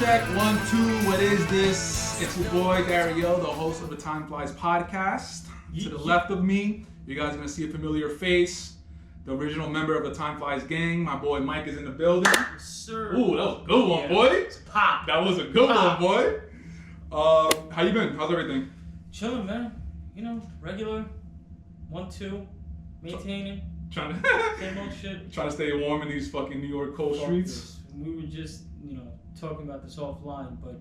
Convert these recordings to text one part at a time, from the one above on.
check. 1, 2. What is this? It's your boy Dario, the host of the TimeFlies podcast. To the left of me, you guys are gonna see a familiar face. The original member of the TimeFlies gang. My boy Mike is in the building. Yes, sir. Ooh, that was a good one, boy. It's pop. That was a good one, boy. How you been? How's everything? Chilling, man. You know, regular. 1, 2. Maintaining. Trying Same old shit. to stay warm in these fucking New York cold streets. We were just, talking about this offline, but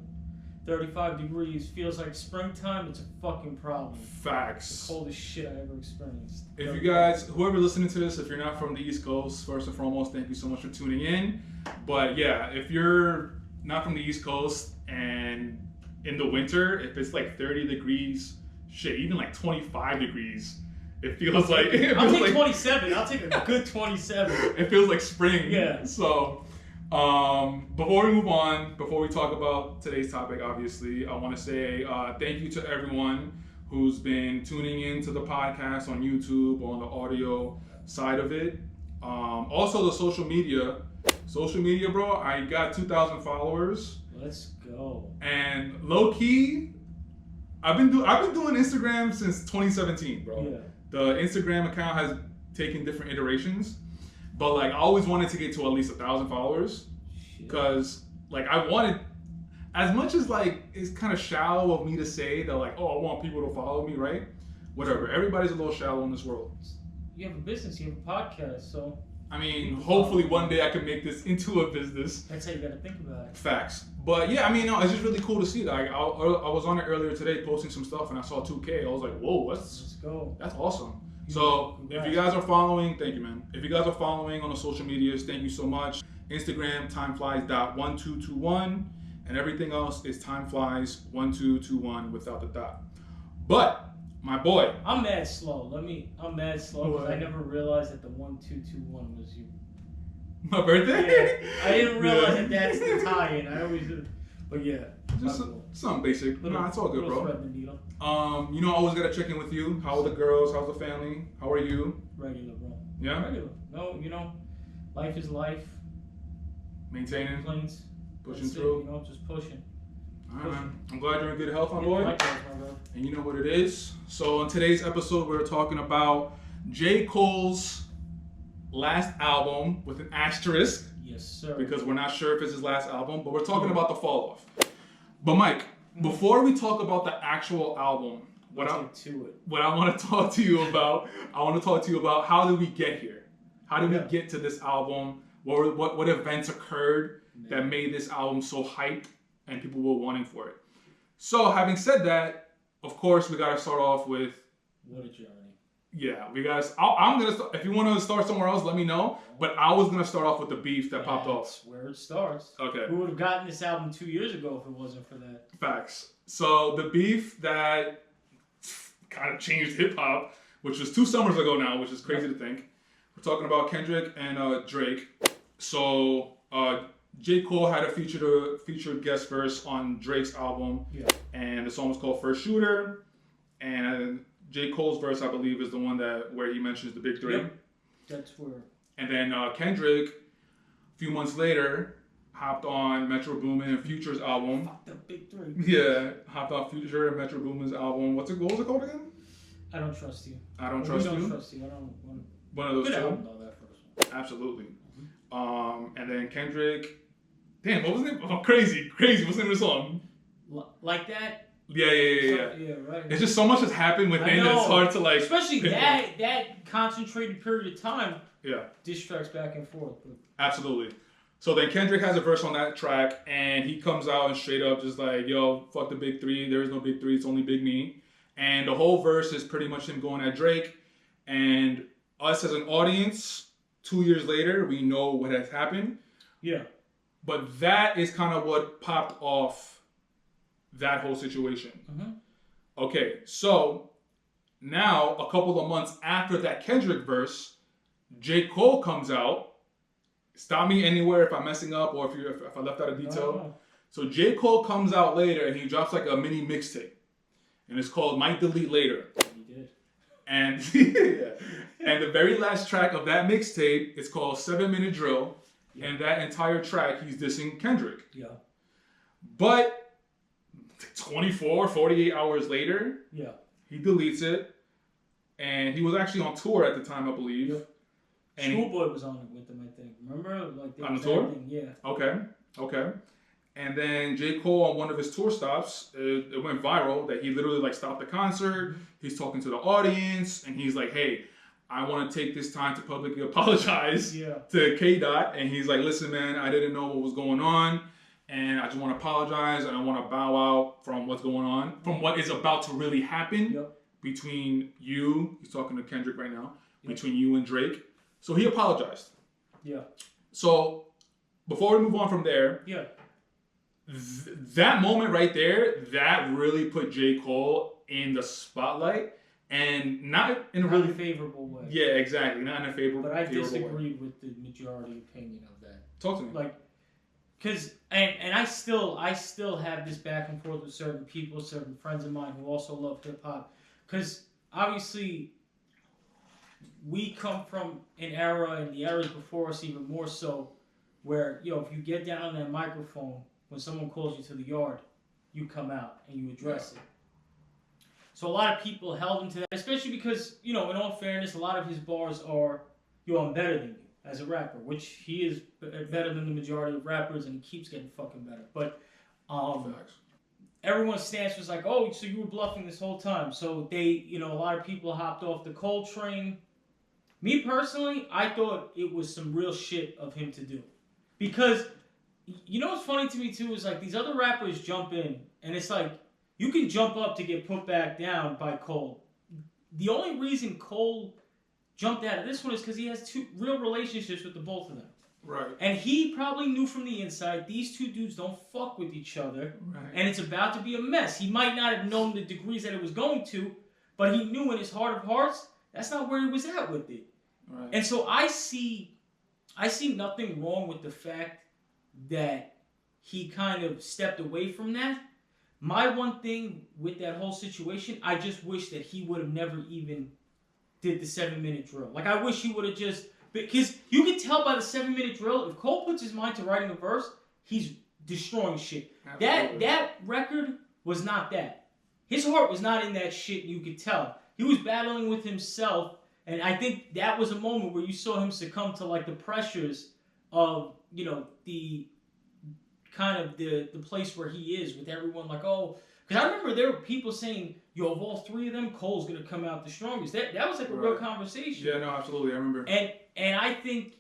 35 degrees feels like springtime. It's a fucking problem. Facts. It's the coldest shit I ever experienced. If you guys, whoever listening to this, if you're not from the East Coast, first and foremost, thank you so much for tuning in. But yeah, if you're not from the East Coast and in the winter, if it's like 30 degrees, shit, even like 25 degrees, it feels like... I'll take 27. I'll take a good 27. It feels like spring. Yeah. So, before we move on, before we talk about today's topic, obviously, I want to say thank you to everyone who's been tuning in to the podcast on YouTube or on the audio side of it. Also, the social media. Social media, bro, I got 2,000 followers. Let's go. And low key, I've been doing Instagram since 2017, bro. Yeah. The Instagram account has taken different iterations, but like I always wanted to get to at least 1,000 followers, because like I wanted, as much as like it's kind of shallow of me to say that like, oh, I want people to follow me, right? Whatever. Everybody's a little shallow in this world. You have a business, you have a podcast, so. I mean, hopefully one day I can make this into a business. That's how you gotta think about it. Facts. But yeah, I mean, no, it's just really cool to see. Like, I was on it earlier today posting some stuff and I saw 2K. I was like, whoa, Let's go. that's awesome. So if you guys are following, thank you, man. If you guys are following on the social medias, thank you so much. Instagram, timeflies.1221, and everything else is timeflies1221 without the dot. But my boy, I'm mad slow. I'm mad slow because I never realized that the 1221 was you. My birthday? Yeah, I didn't realize that that's the tie-in. I always did. But yeah. Just something basic. Nah, it's all good, bro. Thread the needle. I always gotta check in with you. How are the girls? How's the family? How are you? Regular, bro. Yeah? Regular. No, life is life. Maintaining? Planes. Pushing That's through? It, just pushing. Alright, man. I'm glad you're in good health, my boy. Likewise, my bro. And you know what it is. So in today's episode, we're talking about J.Cole's last album with an asterisk. Yes, sir. Because we're not sure if it's his last album, but we're talking about the Falloff. But Mike, before we talk about the actual album, what I want to talk to you about, how did we get here? How did we get to this album? What events occurred that made this album so hyped and people were wanting for it? So having said that, of course, we got to start off with... What a journey. Yeah, we guys. I'm gonna. If you want to start somewhere else, let me know. But I was gonna start off with the beef that popped off. That's where it starts. Okay. We would have gotten this album 2 years ago if it wasn't for that. Facts. So the beef that kind of changed hip hop, which was 2 summers ago now, which is crazy to think. We're talking about Kendrick and Drake. So J.Cole had a featured guest verse on Drake's album, and the song was called First Shooter, and J.Cole's verse, I believe, is the one where he mentions the big 3. Yep. That's where. And then Kendrick, a few months later, hopped on Metro Boomin and Future's album. Fuck the big 3. Yeah, hopped on Future and Metro Boomin's album. What was it called again? I Don't Trust You. I Don't Trust You? I Don't Trust You. One of those good two? album, though, that first one. Absolutely. And then Kendrick... Damn, what was the name? Oh, crazy. What's the name of the song? Like That? Yeah. Yeah, right. It's just so much has happened within that it's hard to like... Especially that concentrated period of time. Yeah. Diss tracks back and forth. But... Absolutely. So then Kendrick has a verse on that track, and he comes out and straight up just like, yo, fuck the big 3. There is no big 3. It's only big me. And the whole verse is pretty much him going at Drake. And us as an audience, 2 years later, we know what has happened. Yeah. But that is kind of what popped off that whole situation. Mm-hmm. Okay, so now a couple of months after that Kendrick verse, J.Cole comes out. Stop me anywhere if I'm messing up or if I left out a detail. No. So J.Cole comes out later and he drops like a mini mixtape. And it's called Might Delete Later. He did. And, and the very last track of that mixtape is called 7 Minute Drill. And that entire track, he's dissing Kendrick. Yeah. But 24, 48 hours later, he deletes it. And he was actually on tour at the time, I believe. Yep. And Schoolboy was on it with them, I think. Remember? Like on the tour? Yeah. Okay. And then J.Cole, on one of his tour stops, it went viral that he literally like stopped the concert. He's talking to the audience, and he's like, "Hey, I want to take this time to publicly apologize to K-Dot." And he's like, "Listen, man, I didn't know what was going on, and I just want to apologize, and I want to bow out from what's going on, from what is about to really happen between you." He's talking to Kendrick right now. Between you and Drake. So he apologized. Yeah. So before we move on from there, that moment right there, that really put J. Cole in the spotlight, and not in a really favorable way. Yeah, exactly. Not in a favorable way. But I disagree with the majority opinion of that. Talk to me. Like, because and I still have this back and forth with certain people, certain friends of mine who also love hip hop, because obviously we come from an era, and the eras before us even more so, where, if you get down on that microphone, when someone calls you to the yard, you come out and you address it. So a lot of people held him to that, especially because, in all fairness, a lot of his bars are, I'm better than you as a rapper, which he is better than the majority of rappers, and he keeps getting fucking better. But everyone's stance was like, oh, so you were bluffing this whole time. So they, a lot of people hopped off the Cole train. Me personally, I thought it was some real shit of him to do. Because, what's funny to me too is like these other rappers jump in, and it's like, you can jump up to get put back down by Cole. The only reason Cole jumped out of this one is because he has two real relationships with the both of them. Right. And he probably knew from the inside, these two dudes don't fuck with each other. Right. And it's about to be a mess. He might not have known the degrees that it was going to, but he knew in his heart of hearts, that's not where he was at with it. Right. And so I see nothing wrong with the fact that he kind of stepped away from that. My one thing with that whole situation, I just wish that he would have never even did the 7-minute drill. Like, I wish he would have just... Because you can tell by the 7-minute drill, if Cole puts his mind to writing a verse, he's destroying shit. That record was not that. His heart was not in that shit, you could tell. He was battling with himself, and I think that was a moment where you saw him succumb to, like, the pressures of, the kind of the place where he is with everyone, like, oh... Because I remember there were people saying, of all three of them, Cole's going to come out the strongest. That was like a real conversation. Yeah, no, absolutely. I remember. And I think,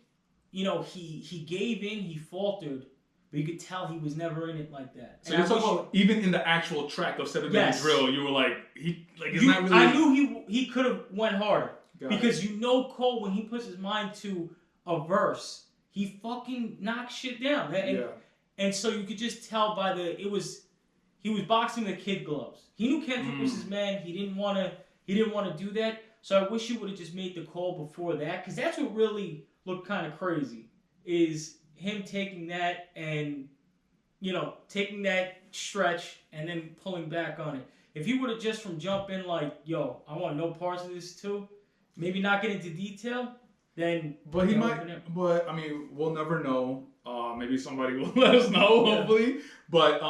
he gave in, he faltered, but you could tell he was never in it like that. So you're talking about even in the actual track of 7-minute drill, you were like, not really... I knew he could have went harder. Because Cole, when he puts his mind to a verse, he fucking knocks shit down. And so you could just tell by he was boxing the kid gloves. He knew Kendrick was his man. He didn't want to do that. So I wish he would have just made the call before that, because that's what really looked kind of crazy, is him taking that and, taking that stretch and then pulling back on it. If he would have just from jump in like, I want no parts of this too, maybe not get into detail, then... But he might... But, I mean, we'll never know. Maybe somebody will let us know, hopefully. But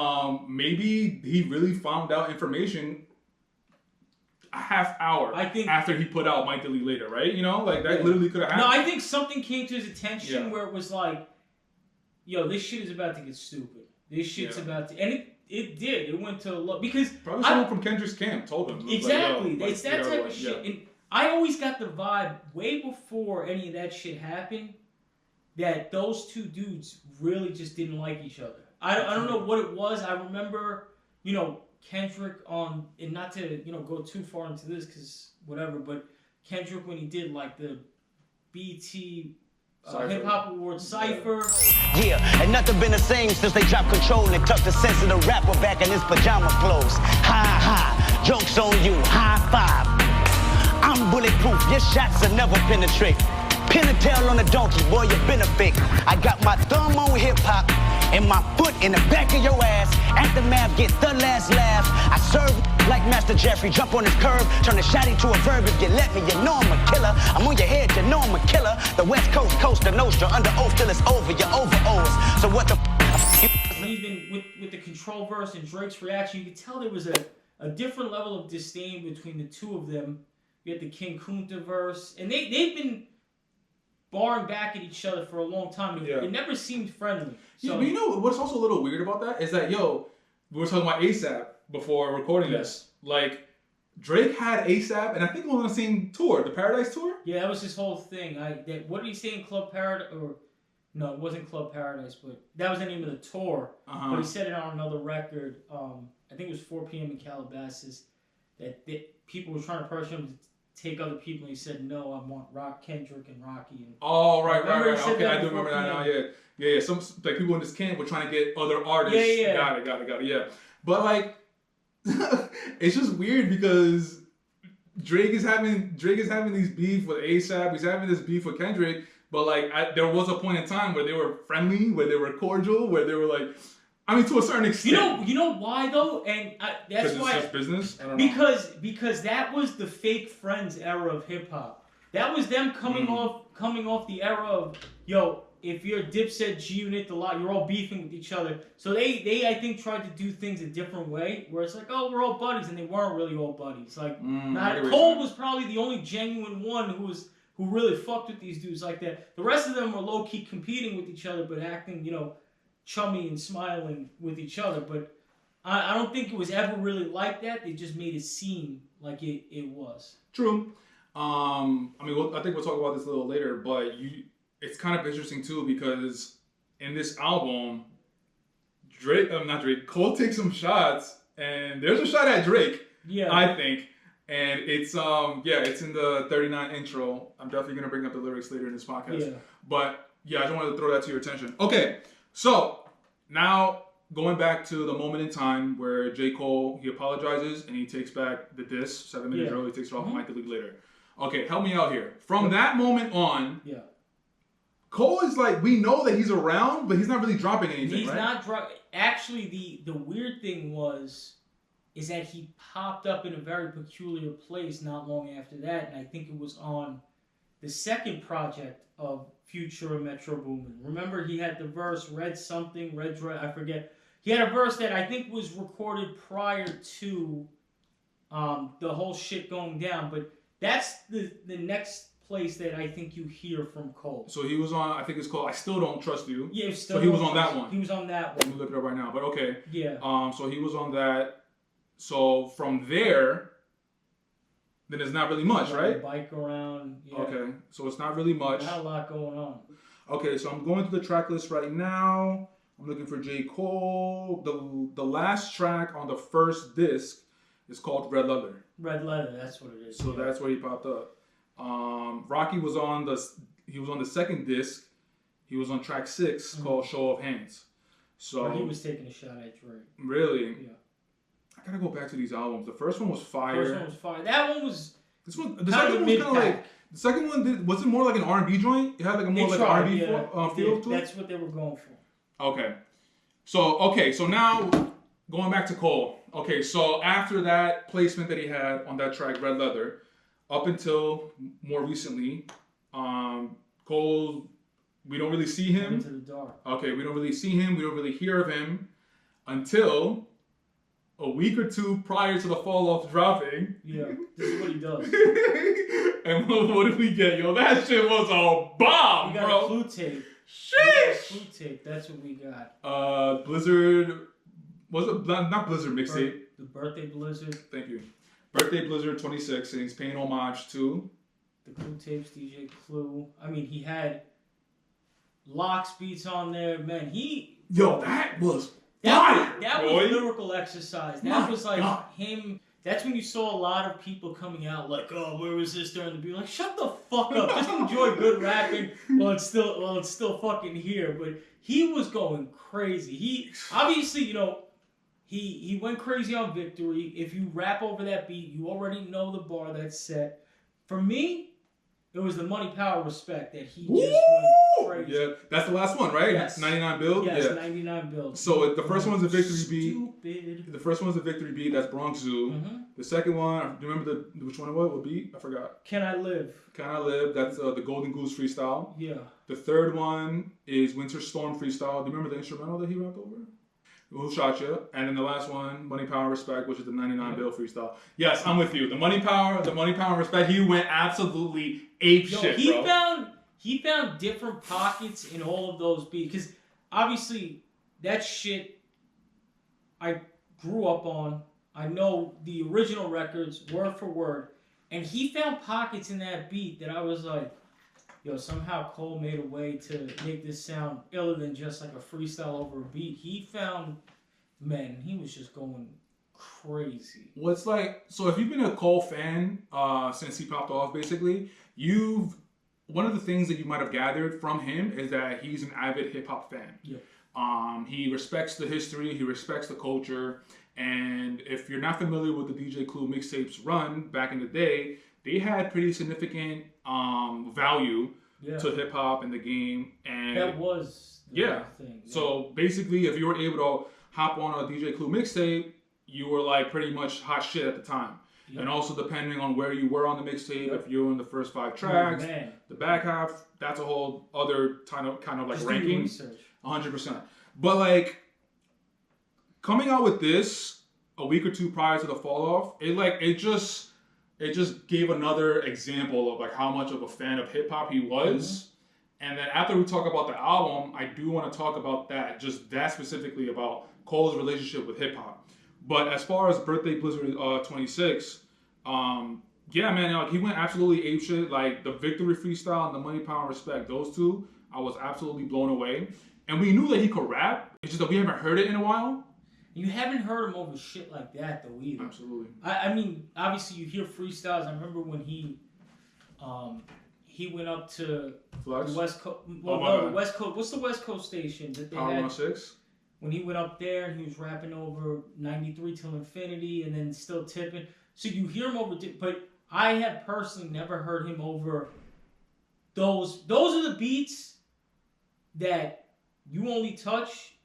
maybe he really found out information a half hour after he put out Might Delete Later, right? That literally could have happened. No, I think something came to his attention where it was like, this shit is about to get stupid. This shit's about to... And it did. It went to a low... Because... Probably someone from Kendrick's camp told him. Exactly. It's that type of shit. And I always got the vibe, way before any of that shit happened, that those two dudes really just didn't like each other. I don't know what it was. I remember, Kendrick on, and not to, go too far into this, because whatever, but Kendrick, when he did, like, the BT Hip Hop Awards Cypher. Yeah, and nothing been the same since they dropped Control and tucked the sensitive rapper back in his pajama clothes. Ha ha, joke's on you, high five. I'm bulletproof, your shots will never penetrate. Pin a tail on a donkey, boy, you been a fake. I got my thumb on hip-hop and my foot in the back of your ass. Aftermath, get the last laugh. I serve like Master Jeffrey, jump on his curve, turn the shot into a verb. If you let me, you know I'm a killer. I'm on your head, you know I'm a killer. The West Coast, Costa Nostra, under oath till it's over, you're over O's. So what the Even mean, with the Control verse and Drake's reaction, you could tell there was a different level of disdain between the two of them. You had the King Kunta verse, and they've been barring back at each other for a long time. It never seemed friendly. So, yeah, but you know what's also a little weird about that is that, we were talking about ASAP before recording this. Like, Drake had ASAP, and I think it was on the same tour, the Paradise Tour? Yeah, that was his whole thing. What did he say in Club Paradise? No, it wasn't Club Paradise, but that was the name of the tour. But he said it on another record. I think it was 4 p.m. in Calabasas. That people were trying to pressure him to take other people, and he said, "No, I want Kendrick and Rocky." And right. Okay, I do remember that now. Yeah. Some like people in this camp were trying to get other artists. Yeah. Got it. Yeah, but like, it's just weird because Drake is having these beef with ASAP. He's having this beef with Kendrick. But like, there was a point in time where they were friendly, where they were cordial, where they were like, I mean, to a certain extent. You know why though, and that's why. It's just business. I don't know. Because that was the fake friends era of hip hop. That was them coming off the era of if you're Dipset, G Unit, the lot, you're all beefing with each other. So they I think tried to do things a different way, where it's like, oh, we're all buddies, and they weren't really all buddies. Like, Cole was probably the only genuine one who really fucked with these dudes like that. The rest of them were low-key competing with each other, but acting, chummy and smiling with each other. But I don't think it was ever really like that. They just made it seem like it was. True. I mean, I think we'll talk about this a little later, but it's kind of interesting, too, because in this album, Cole takes some shots, and there's a shot at Drake, I think. And it's it's in the 39 intro. I'm definitely gonna bring up the lyrics later in this podcast. Yeah. But I just wanted to throw that to your attention. Okay, so now going back to the moment in time where J.Cole, he apologizes and he takes back the diss 7 minutes early, takes it off Mike the League later. Okay, help me out here. From that moment on, Cole is like, we know that he's around, but he's not really dropping anything. He's not dropping. Actually, the weird thing is that he popped up in a very peculiar place not long after that, and I think it was on the second project of Future and Metro Boomin. Remember, he had the verse Red Dread, I forget. He had a verse that I think was recorded prior to the whole shit going down, but that's the next place that I think you hear from Cole. So he was on, I think it's called I Still Don't Trust You. Yeah, so he was on that one. He was on that one. Let me look it up right now, but okay. Yeah. So he was on that. So from there, then it's not really much, right? Bike around. Yeah. Okay, so it's not really much. Not a lot going on. Okay, so I'm going to the track list right now. I'm looking for J.Cole. The last track on the first disc is called Red Leather. Red Leather, that's what it is. So that's where he popped up. Rocky was on the second disc. He was on track 6 called Show of Hands. So where he was taking a shot at Drake. Really? Yeah. I gotta go back to these albums. The first one was fire. That one was. The second one was kind of like. The second one was it more like an R&B joint? It had like a more like R&B feel to it. That's what they were going for. Okay, so now going back to Cole. Okay, so after that placement that he had on that track, Red Leather, up until more recently, Cole, we don't really see him. Into the dark. Okay, we don't really see him. We don't really hear of him until a week or two prior to the Falloff dropping. Yeah, this is what he does. And what did we get? Yo, that shit was a bomb, bro. We got a flute tape. Sheesh! Flute tape, that's what we got. Blizzard, was it not Blizzard mixtape? The Birthday Blizzard. Thank you. Birthday Blizzard 26, and he's paying homage to the Clue tapes, DJ Clue. I mean, he had Locks beats on there, man. That was fire, that was lyrical exercise. That was like him. That's when you saw a lot of people coming out like, "Oh, where was this during the beat?" Like, shut the fuck up. Just enjoy good rapping while it's still fucking here. But he was going crazy. He obviously, he went crazy on Victory. If you rap over that beat, you already know the bar that's set. For me, it was the Money, Power, Respect that he just went crazy. Yeah, that's the last one, right? Yes. 99 build? Yes, yeah. 99 build. So the first one's a Victory Stupid. beat. The first one's a Victory beat. That's Bronx Zoo. Mm-hmm. The second one, do you remember which one it was? What beat? I forgot. Can I Live? Can I Live? That's the Golden Goose freestyle. Yeah. The third one is Winter Storm freestyle. Do you remember the instrumental that he rapped over? Who Shot You, and then the last one, Money, Power, Respect, which is the 99 Bill freestyle. Yes, I'm with you. The Money, Power, and Respect. He went absolutely ape shit, bro. He found different pockets in all of those beats because obviously that shit I grew up on. I know the original records word for word, and he found pockets in that beat that I was like, yo, somehow Cole made a way to make this sound iller than just like a freestyle over a beat. He found, man, he was just going crazy. What's like, so if you've been a Cole fan since he popped off, basically, one of the things that you might have gathered from him is that he's an avid hip hop fan. Yep. He respects the history, he respects the culture, and if you're not familiar with the DJ Clue mixtapes run back in the day, they had pretty significant value to hip hop and the game, and that was the thing. Yeah. So basically, if you were able to hop on a DJ Clue mixtape, you were like pretty much hot shit at the time. Yep. And also depending on where you were on the mixtape, if you were in the first 5 tracks, the back half, that's a whole other kind of like ranking. 100%. But like coming out with this a week or two prior to the Falloff, it just gave another example of like how much of a fan of hip hop he was. And then after we talk about the album, I do want to talk about that specifically about Cole's relationship with hip hop. But as far as Birthday Blizzard 26, yeah, man, like he went absolutely apeshit. Like the Victory freestyle and the Money, Power, and Respect, those two, I was absolutely blown away. And we knew that he could rap. It's just that we haven't heard it in a while. You haven't heard him over shit like that though either. Absolutely. I mean, obviously you hear freestyles. I remember when he went up to Flex? The West Coast. Well, no, the West Coast. What's the West Coast station that they Power had? 106. When he went up there and he was rapping over 93 till infinity and then still tipping. So you hear him over, but I have personally never heard him over those. Those are the beats that you only touch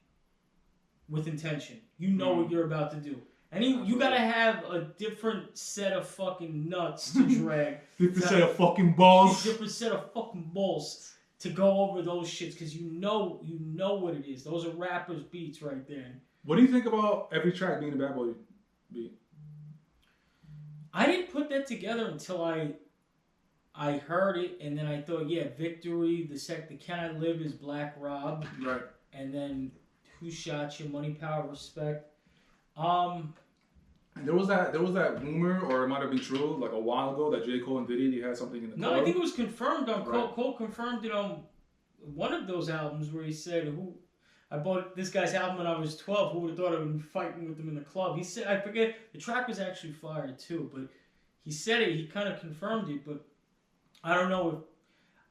with intention. You know what you're about to do. And you gotta have a different set of fucking nuts to drag. Different set of fucking balls. Different set of fucking balls to go over those shits because you know what it is. Those are rappers' beats right there. What do you think about every track being a Bad Boy beat? I didn't put that together until I heard it, and then I thought, yeah, Victory, the Can I Live is Black Rob. Right. And then Who Shot You, Money, Power, Respect. And there was that rumor, or it might have been true, like a while ago, that J.Cole and Diddy had something in the club. No, I think it was confirmed on Cole confirmed it on one of those albums where he said, I bought this guy's album when I was 12. Who would have thought I would be fighting with him in the club? He said, I forget, the track was actually fire too, but he said it, he kind of confirmed it, but I don't know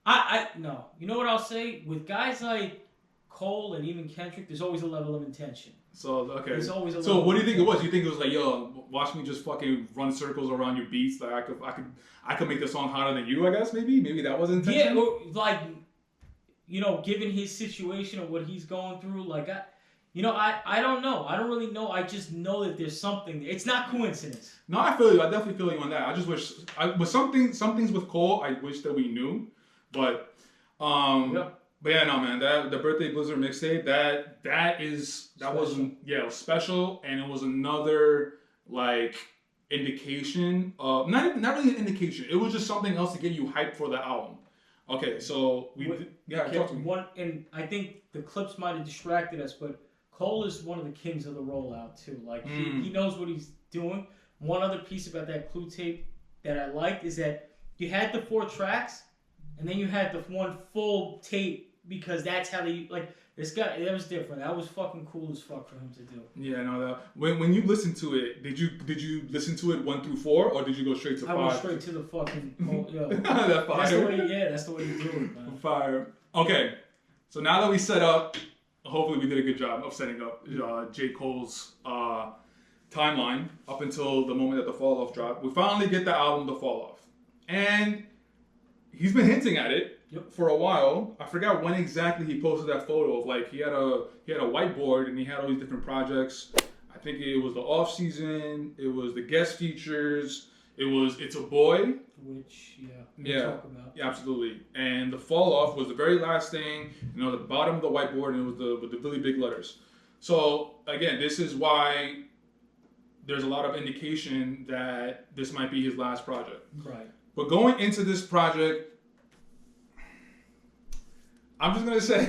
if, no. You know what I'll say? With guys like Cole and even Kendrick, there's always a level of intention. So, okay. There's always a so what do you think it was? You think it was like, yo, watch me just fucking run circles around your beats? Like I could make the song hotter than you, I guess, maybe? Maybe that was intention? Yeah, or like, you know, given his situation or what he's going through, like, I don't know. I don't really know. I just know that there's something. It's not coincidence. No, I feel you. I definitely feel you on that. I just wish, with some things with Cole, I wish that we knew. But, But yeah, no, man, the Birthday Blizzard mixtape, that was special, and it was another like indication of not really an indication. It was just something else to get you hyped for the album. Okay, so talk to me. And I think the clips might have distracted us, but Cole is one of the kings of the rollout too. Like he knows what he's doing. One other piece about that Clue tape that I liked is that you had the 4 tracks, and then you had the one full tape. Because that's how they, like, this guy, that was different. That was fucking cool as fuck for him to do. Yeah, no, when you listened to it, did you listen to it 1 through 4, or did you go straight to 5? I went straight to the fucking, that fire. That's the way you do it, man. Fire. Okay, so now that we set up, hopefully we did a good job of setting up J. Cole's timeline up until the moment that the Falloff dropped. We finally get the album, The Falloff. And he's been hinting at it. For a while. I forgot when exactly he posted that photo of like he had a whiteboard and he had all these different projects. I think it was the off season, it was the guest features, it was It's a Boy. Which talk about. Yeah, absolutely. And the Falloff was the very last thing, the bottom of the whiteboard, and it was with the really big letters. So again, this is why there's a lot of indication that this might be his last project. Right. But going into this project, I'm gonna say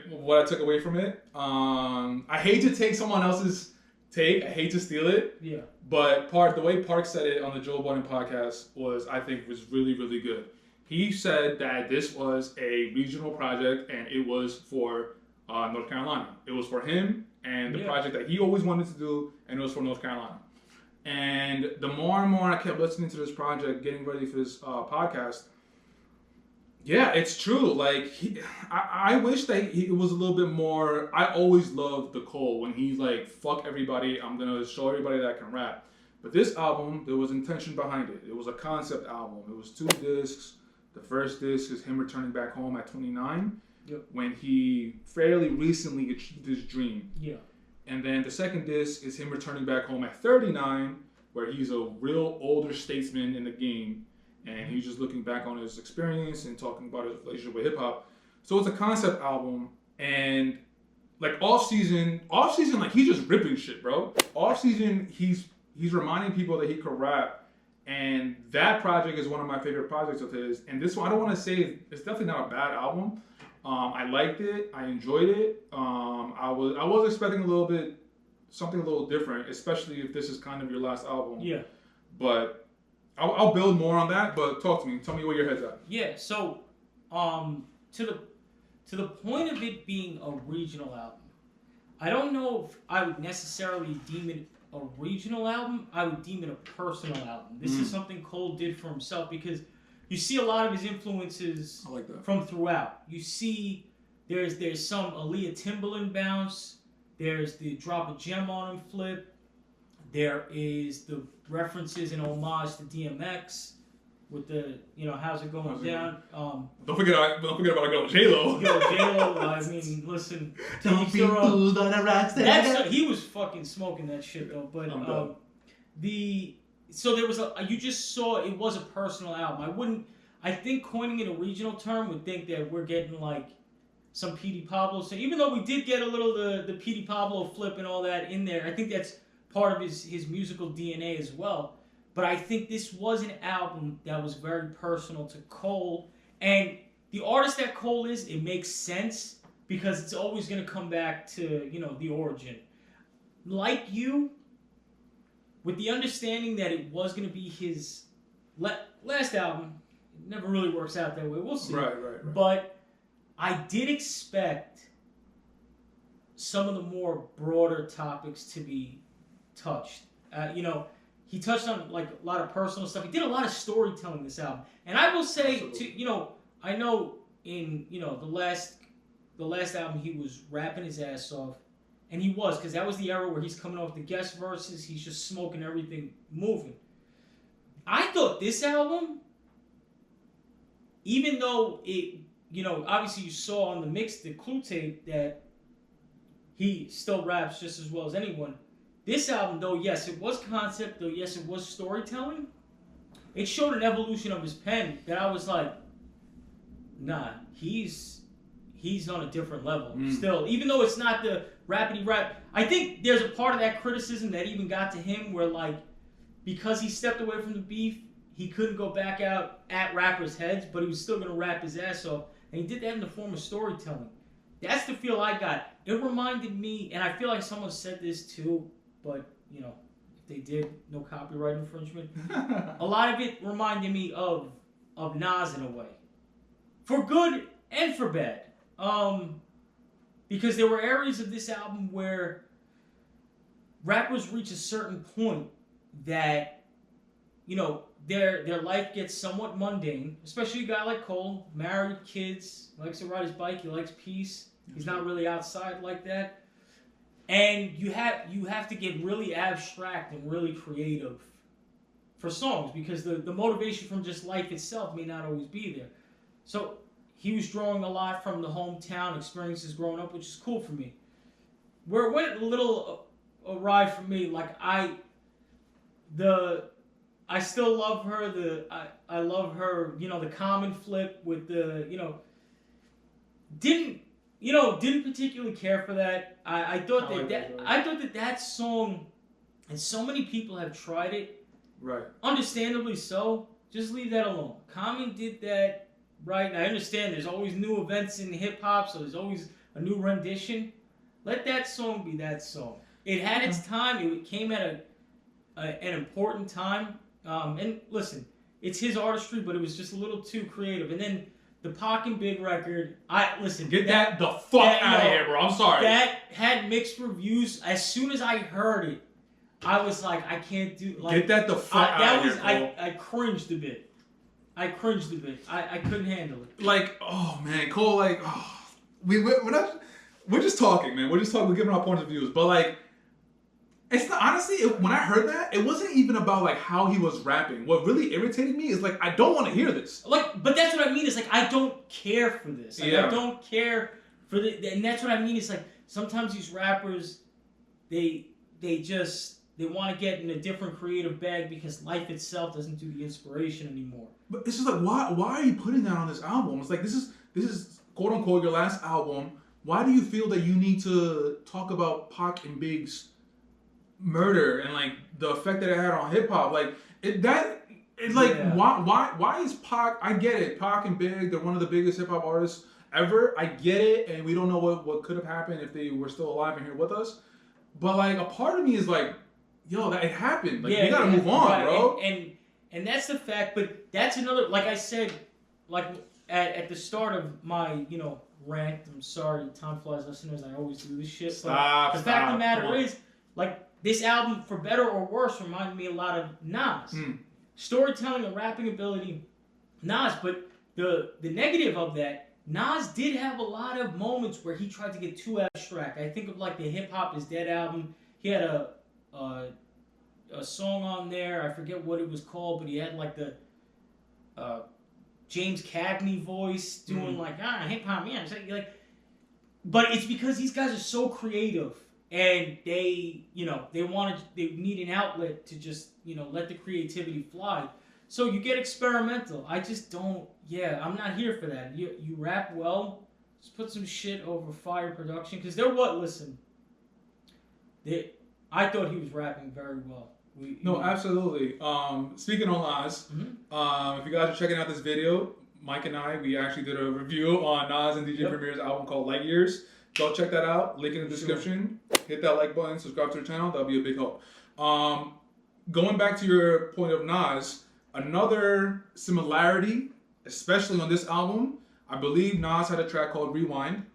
what I took away from it. I hate to take someone else's take. I hate to steal it. Yeah. But the way Park said it on the Joe Budden podcast was really, really good. He said that this was a regional project and it was for North Carolina. It was for him and the project that he always wanted to do, and it was for North Carolina. And the more and more I kept listening to this project, getting ready for this podcast, yeah, it's true. Like, I wish that it was a little bit more. I always loved the Cole when he's like, fuck everybody, I'm going to show everybody that I can rap. But this album, there was intention behind it. It was a concept album. It was 2 discs. The first disc is him returning back home at 29, when he fairly recently achieved his dream. Yeah. And then the second disc is him returning back home at 39, where he's a real older statesman in the game. And he's just looking back on his experience and talking about his relationship with hip hop. So it's a concept album, and like off season, like he's just ripping shit, bro. Off season, he's reminding people that he could rap, and that project is one of my favorite projects of his. And this one, I don't want to say it's definitely not a bad album. I liked it, I enjoyed it. I was expecting something a little different, especially if this is kind of your last album. Yeah. But I'll build more on that, but talk to me. Tell me where your head's at. Yeah, so to the point of it being a regional album, I don't know if I would necessarily deem it a regional album. I would deem it a personal album. This is something Cole did for himself, because you see a lot of his influences from throughout. You see there's some Aaliyah Timbaland bounce. There's the Drop a Gem on Him flip. There is the references and homage to DMX with the, how's it going down? Don't forget about J.Lo. Yo, J.Lo, I mean, listen. He was fucking smoking that shit, though. But so there was you just saw it was a personal album. I think coining it a regional term would think that we're getting like some P.D. Pablo. So even though we did get a little the P.D. Pablo flip and all that in there, I think that's part of his musical DNA as well. But I think this was an album that was very personal to Cole. And the artist that Cole is, it makes sense because it's always going to come back to, the origin. Like you, with the understanding that it was going to be his last album, it never really works out that way. We'll see. Right. But I did expect some of the more broader topics to be touched. He touched on like a lot of personal stuff. He did a lot of storytelling this album, and I will say, I know in the last album he was rapping his ass off, and he was, because that was the era where he's coming off the guest verses. He's just smoking everything, moving. I thought this album, even though it, obviously you saw on the mix, the Clue tape, that he still raps just as well as anyone. This album, though, yes, it was concept, though, yes, it was storytelling, it showed an evolution of his pen that I was like, nah, he's on a different level still. Even though it's not the rappity rap, I think there's a part of that criticism that even got to him where, like, because he stepped away from the beef, he couldn't go back out at rappers' heads, but he was still going to rap his ass off. And he did that in the form of storytelling. That's the feel I got. It reminded me, and I feel like someone said this too, but, if they did, no copyright infringement. A lot of it reminded me of Nas in a way. For good and for bad. Because there were areas of this album where rappers reach a certain point that, their life gets somewhat mundane. Especially a guy like Cole, married, kids, likes to ride his bike, he likes peace. He's not really outside like that. And you have to get really abstract and really creative for songs, because the motivation from just life itself may not always be there. So he was drawing a lot from the hometown experiences growing up, which is cool for me. Where it went a little awry for me, like I still love her. I love her. The Common flip with the didn't particularly care for that. I thought that song, and so many people have tried it. Right. Understandably so. Just leave that alone. Common did that right. And I understand there's always new events in hip hop, so there's always a new rendition. Let that song be that song. It had its time. It came at an important time. And listen, it's his artistry, but it was just a little too creative. And then the Pac and Big record, get that the fuck out of here, bro. I'm sorry. That had mixed reviews. As soon as I heard it, I was like, I can't do. Like, get that the fuck out of here, bro. I cringed a bit. I couldn't handle it. Like, oh man, Cole. Like, we're not. We're just talking, man. We're just talking. We're giving our points of views, but like, it's not honestly. When I heard that, it wasn't even about like how he was rapping. What really irritated me is like I don't want to hear this. Like, but that's what I mean. It's like I don't care for this. Like, yeah. I don't care for and that's what I mean. It's like sometimes these rappers, they want to get in a different creative bag because life itself doesn't do the inspiration anymore. But it's just like why are you putting that on this album? It's like this is quote unquote your last album. Why do you feel that you need to talk about Pac and Big's murder and like the effect that it had on hip hop? Like why is Pac? I get it. Pac and Big, they're one of the biggest hip hop artists ever. I get it, and we don't know what could have happened if they were still alive and here with us. But like a part of me is like, yo, that it happened. Like we gotta move on, bro. And that's the fact. But that's another. Like I said, like at the start of my rant. I'm sorry, TimeFlies listeners. I always do this shit. But the fact of the matter is, like, this album, for better or worse, reminded me a lot of Nas. Storytelling and rapping ability, Nas. But the negative of that, Nas did have a lot of moments where he tried to get too abstract. I think of like the Hip Hop Is Dead album. He had a song on there. I forget what it was called, but he had like the James Cagney voice doing like hip hop, yeah. Like, but it's because these guys are so creative and they need an outlet to just let the creativity fly. So you get experimental. I just don't. Yeah, I'm not here for that. You rap well. Just put some shit over fire production because they're what. Listen, I thought he was rapping very well. Absolutely. Speaking on Nas, if you guys are checking out this video, Mike and we actually did a review on Nas and DJ Premier's album called Lightyears. Go check that out. Link in the description. Hit that like button. Subscribe to the channel. That'll be a big help. Going back to your point of Nas, another similarity, especially on this album, I believe Nas had a track called Rewind,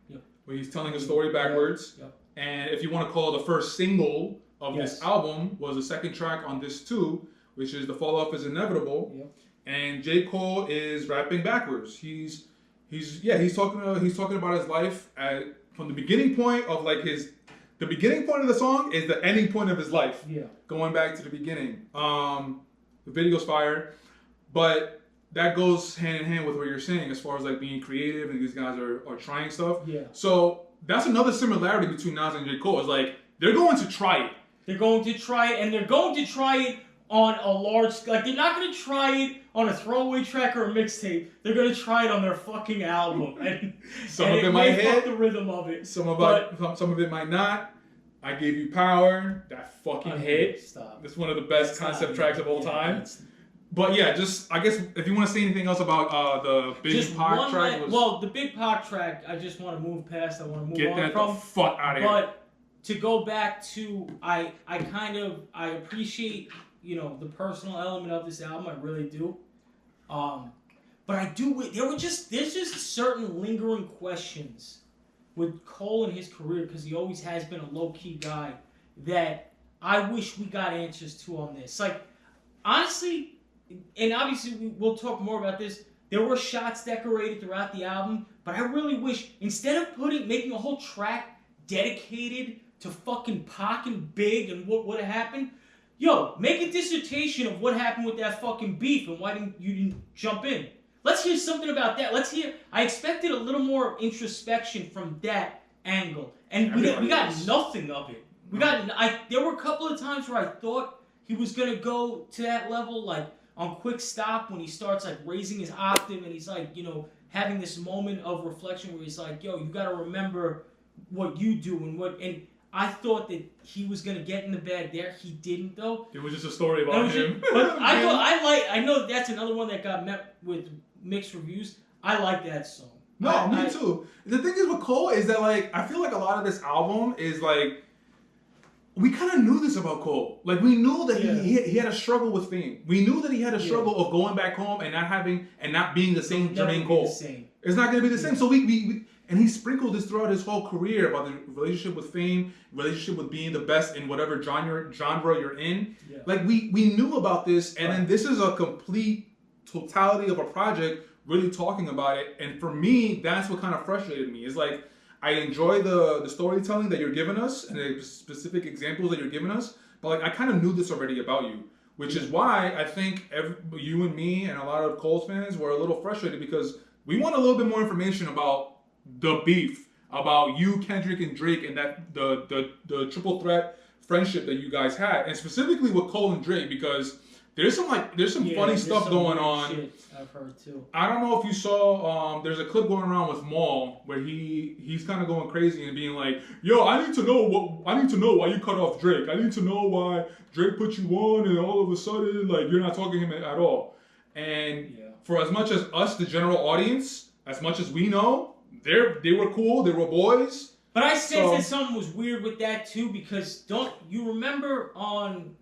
where he's telling a story backwards. And if you want to call it the first single of this album, was the second track on this too, which is The Falloff Is Inevitable. And J.Cole is rapping backwards. He's talking about his life from the beginning point of like the beginning point of the song is the ending point of his life. Going back to the beginning. The video's fire, but that goes hand in hand with what you're saying as far as like being creative and these guys are trying stuff. So that's another similarity between Nas and J.Cole. It's like they're going to try it. They're going to try it, and they're going to try it on a large scale. Like, they're not going to try it on a throwaway track or a mixtape. They're going to try it on their fucking album. And some of it might hit. The rhythm of it. Some of it might not. I Gave You Power. That fucking hit. Stop. It's one of the best concept tracks of all time. But yeah, just I guess if you want to say anything else about the Big Pac track. The Big Pac track, I just want to move past. I want to move get on that from. The fuck out of here. But to go back to, I appreciate the personal element of this album. I really do. But I do. There's just certain lingering questions with Cole in his career, because he always has been a low key guy, that I wish we got answers to on this. Like, honestly, and obviously we'll talk more about this. There were shots decorated throughout the album, but I really wish, instead of making a whole track dedicated to fucking Pac and Big and what would have happened, make a dissertation of what happened with that fucking beef and why you didn't jump in. Let's hear something about that. I expected a little more introspection from that angle, and we got nothing of it. There were a couple of times where I thought he was gonna go to that level, like on Quick Stop when he starts like raising his octave and he's like, you know, having this moment of reflection where he's like, yo, you gotta remember what you do and I thought that he was gonna get in the bag there. He didn't though. It was just a story about him. But I know that's another one that got met with mixed reviews. I like that song. No, me too. The thing is with Cole is that like I feel like a lot of this album is like we kind of knew this about Cole. Like we knew that he had a struggle with fame. We knew that he had a struggle of going back home and not being the same Jermaine Cole. It's not gonna be the same. So we and he sprinkled this throughout his whole career about the relationship with fame, relationship with being the best in whatever genre you're in. Yeah. Like we knew about this, and then this is a complete totality of a project really talking about it. And for me, that's what kind of frustrated me. It's like I enjoy the storytelling that you're giving us and the specific examples that you're giving us, but like I kind of knew this already about you, which is why I think you and me and a lot of Cole's fans were a little frustrated because we want a little bit more information about the beef, about you, Kendrick, and Drake, and that the triple threat friendship that you guys had, and specifically with Cole and Drake, because there's some funny stuff going on. Shit I've heard too. I don't know if you saw. There's a clip going around with Maul where he's kind of going crazy and being like, "Yo, I need to know why you cut off Drake. I need to know why Drake put you on, and all of a sudden like you're not talking to him at all." And for as much as us, the general audience, as much as we know. They were cool. They were boys. But I sense that something was weird with that too because don't you remember on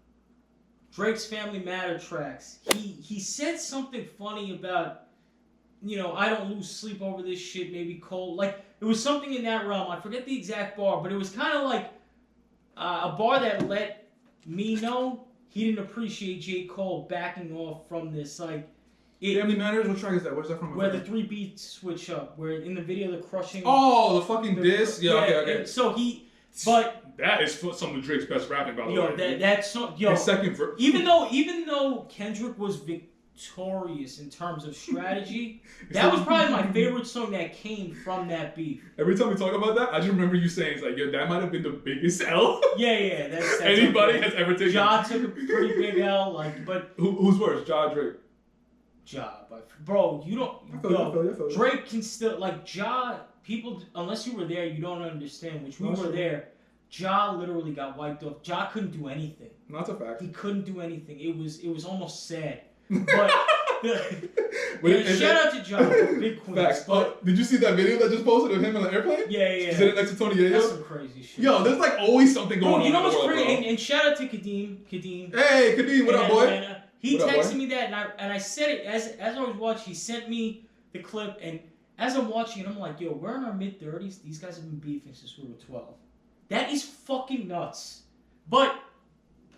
Drake's Family Matter tracks, he said something funny about, you know, I don't lose sleep over this shit, maybe Cole. Like, it was something in that realm. I forget the exact bar, but it was kind of like a bar that let me know he didn't appreciate J.Cole backing off from this, like, Family Matters? What track is that? Where's that from? Where the 3 beats switch up. Where in the video they're crushing. Oh, the fucking diss? Yeah, okay. So that is some of Drake's best rapping, by the way. That's his second verse. Even though Kendrick was victorious in terms of strategy, that was probably my favorite song that came from that beef. Every time we talk about that, I just remember you saying, it's like, yo, that might have been the biggest L. Yeah, that's anybody has ever taken. Ja took a pretty big L, like, but who's worse, Ja or Drake? Ja, but bro, you don't. I feel you. Drake can still like Ja. People, unless you were there, you don't understand. Which we were there. Ja literally got wiped off. Ja couldn't do anything. That's a fact. He couldn't do anything. It was almost sad. But shout out to Ja, big queen. Facts. Did you see that video that just posted of him on the airplane? Yeah. Sitting next to Tony Yayo? That's some crazy shit. Yo, there's like always something going on. You know what's crazy? And shout out to Kadeem. Hey, Kadeem, what up, boy? He texted me that, and I said it as I was watching. He sent me the clip, and as I'm watching it, I'm like, yo, we're in our mid-30s. These guys have been beefing since we were 12. That is fucking nuts. But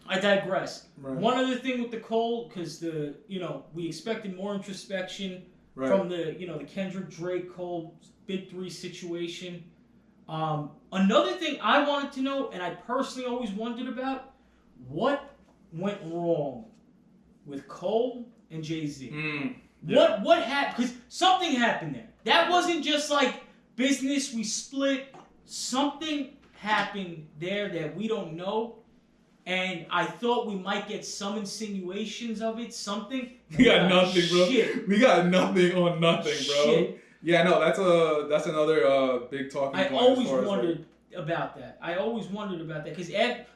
I digress. Right. One other thing with the Cole, because we expected more introspection from the Kendrick, Drake, Cole Big 3 situation. Another thing I wanted to know, and I personally always wondered about, what went wrong with Cole and Jay-Z. What happened? Because something happened there. That wasn't just like business, we split. Something happened there that we don't know. And I thought we might get some insinuations of it, something. We got nothing, bro. We got nothing on nothing, bro. Shit. Yeah, no, that's another big talking point. I always wondered about that. Because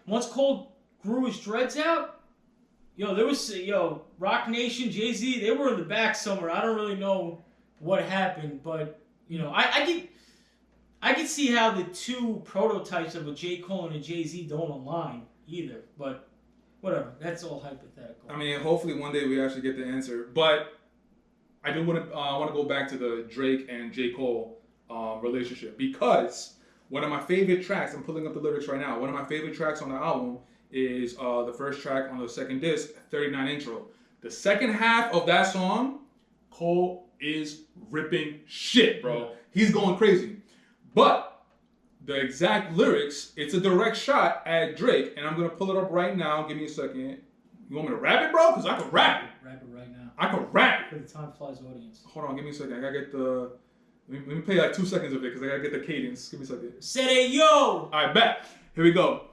once Cole grew his dreads out, Rock Nation, Jay-Z, they were in the back somewhere. I don't really know what happened, but I can see how the two prototypes of a J. Cole and a Jay-Z don't align either. But whatever, that's all hypothetical. I mean, hopefully one day we actually get the answer. But I do want to go back to the Drake and J. Cole relationship, because one of my favorite tracks, I'm pulling up the lyrics right now, one of my favorite tracks on the album is the first track on the second disc, 39 intro. The second half of that song, Cole is ripping shit, bro. Yeah. He's going crazy. But the exact lyrics, it's a direct shot at Drake, and I'm going to pull it up right now. Give me a second. You want me to rap it, bro? Because I can rap it. Rap it right now. I can rap it. For the TimeFlies audience. Hold on, give me a second. I got to get the... Let me play like 2 seconds of it, because I got to get the cadence. Give me a second. Said it, yo! All right, bet. Here we go.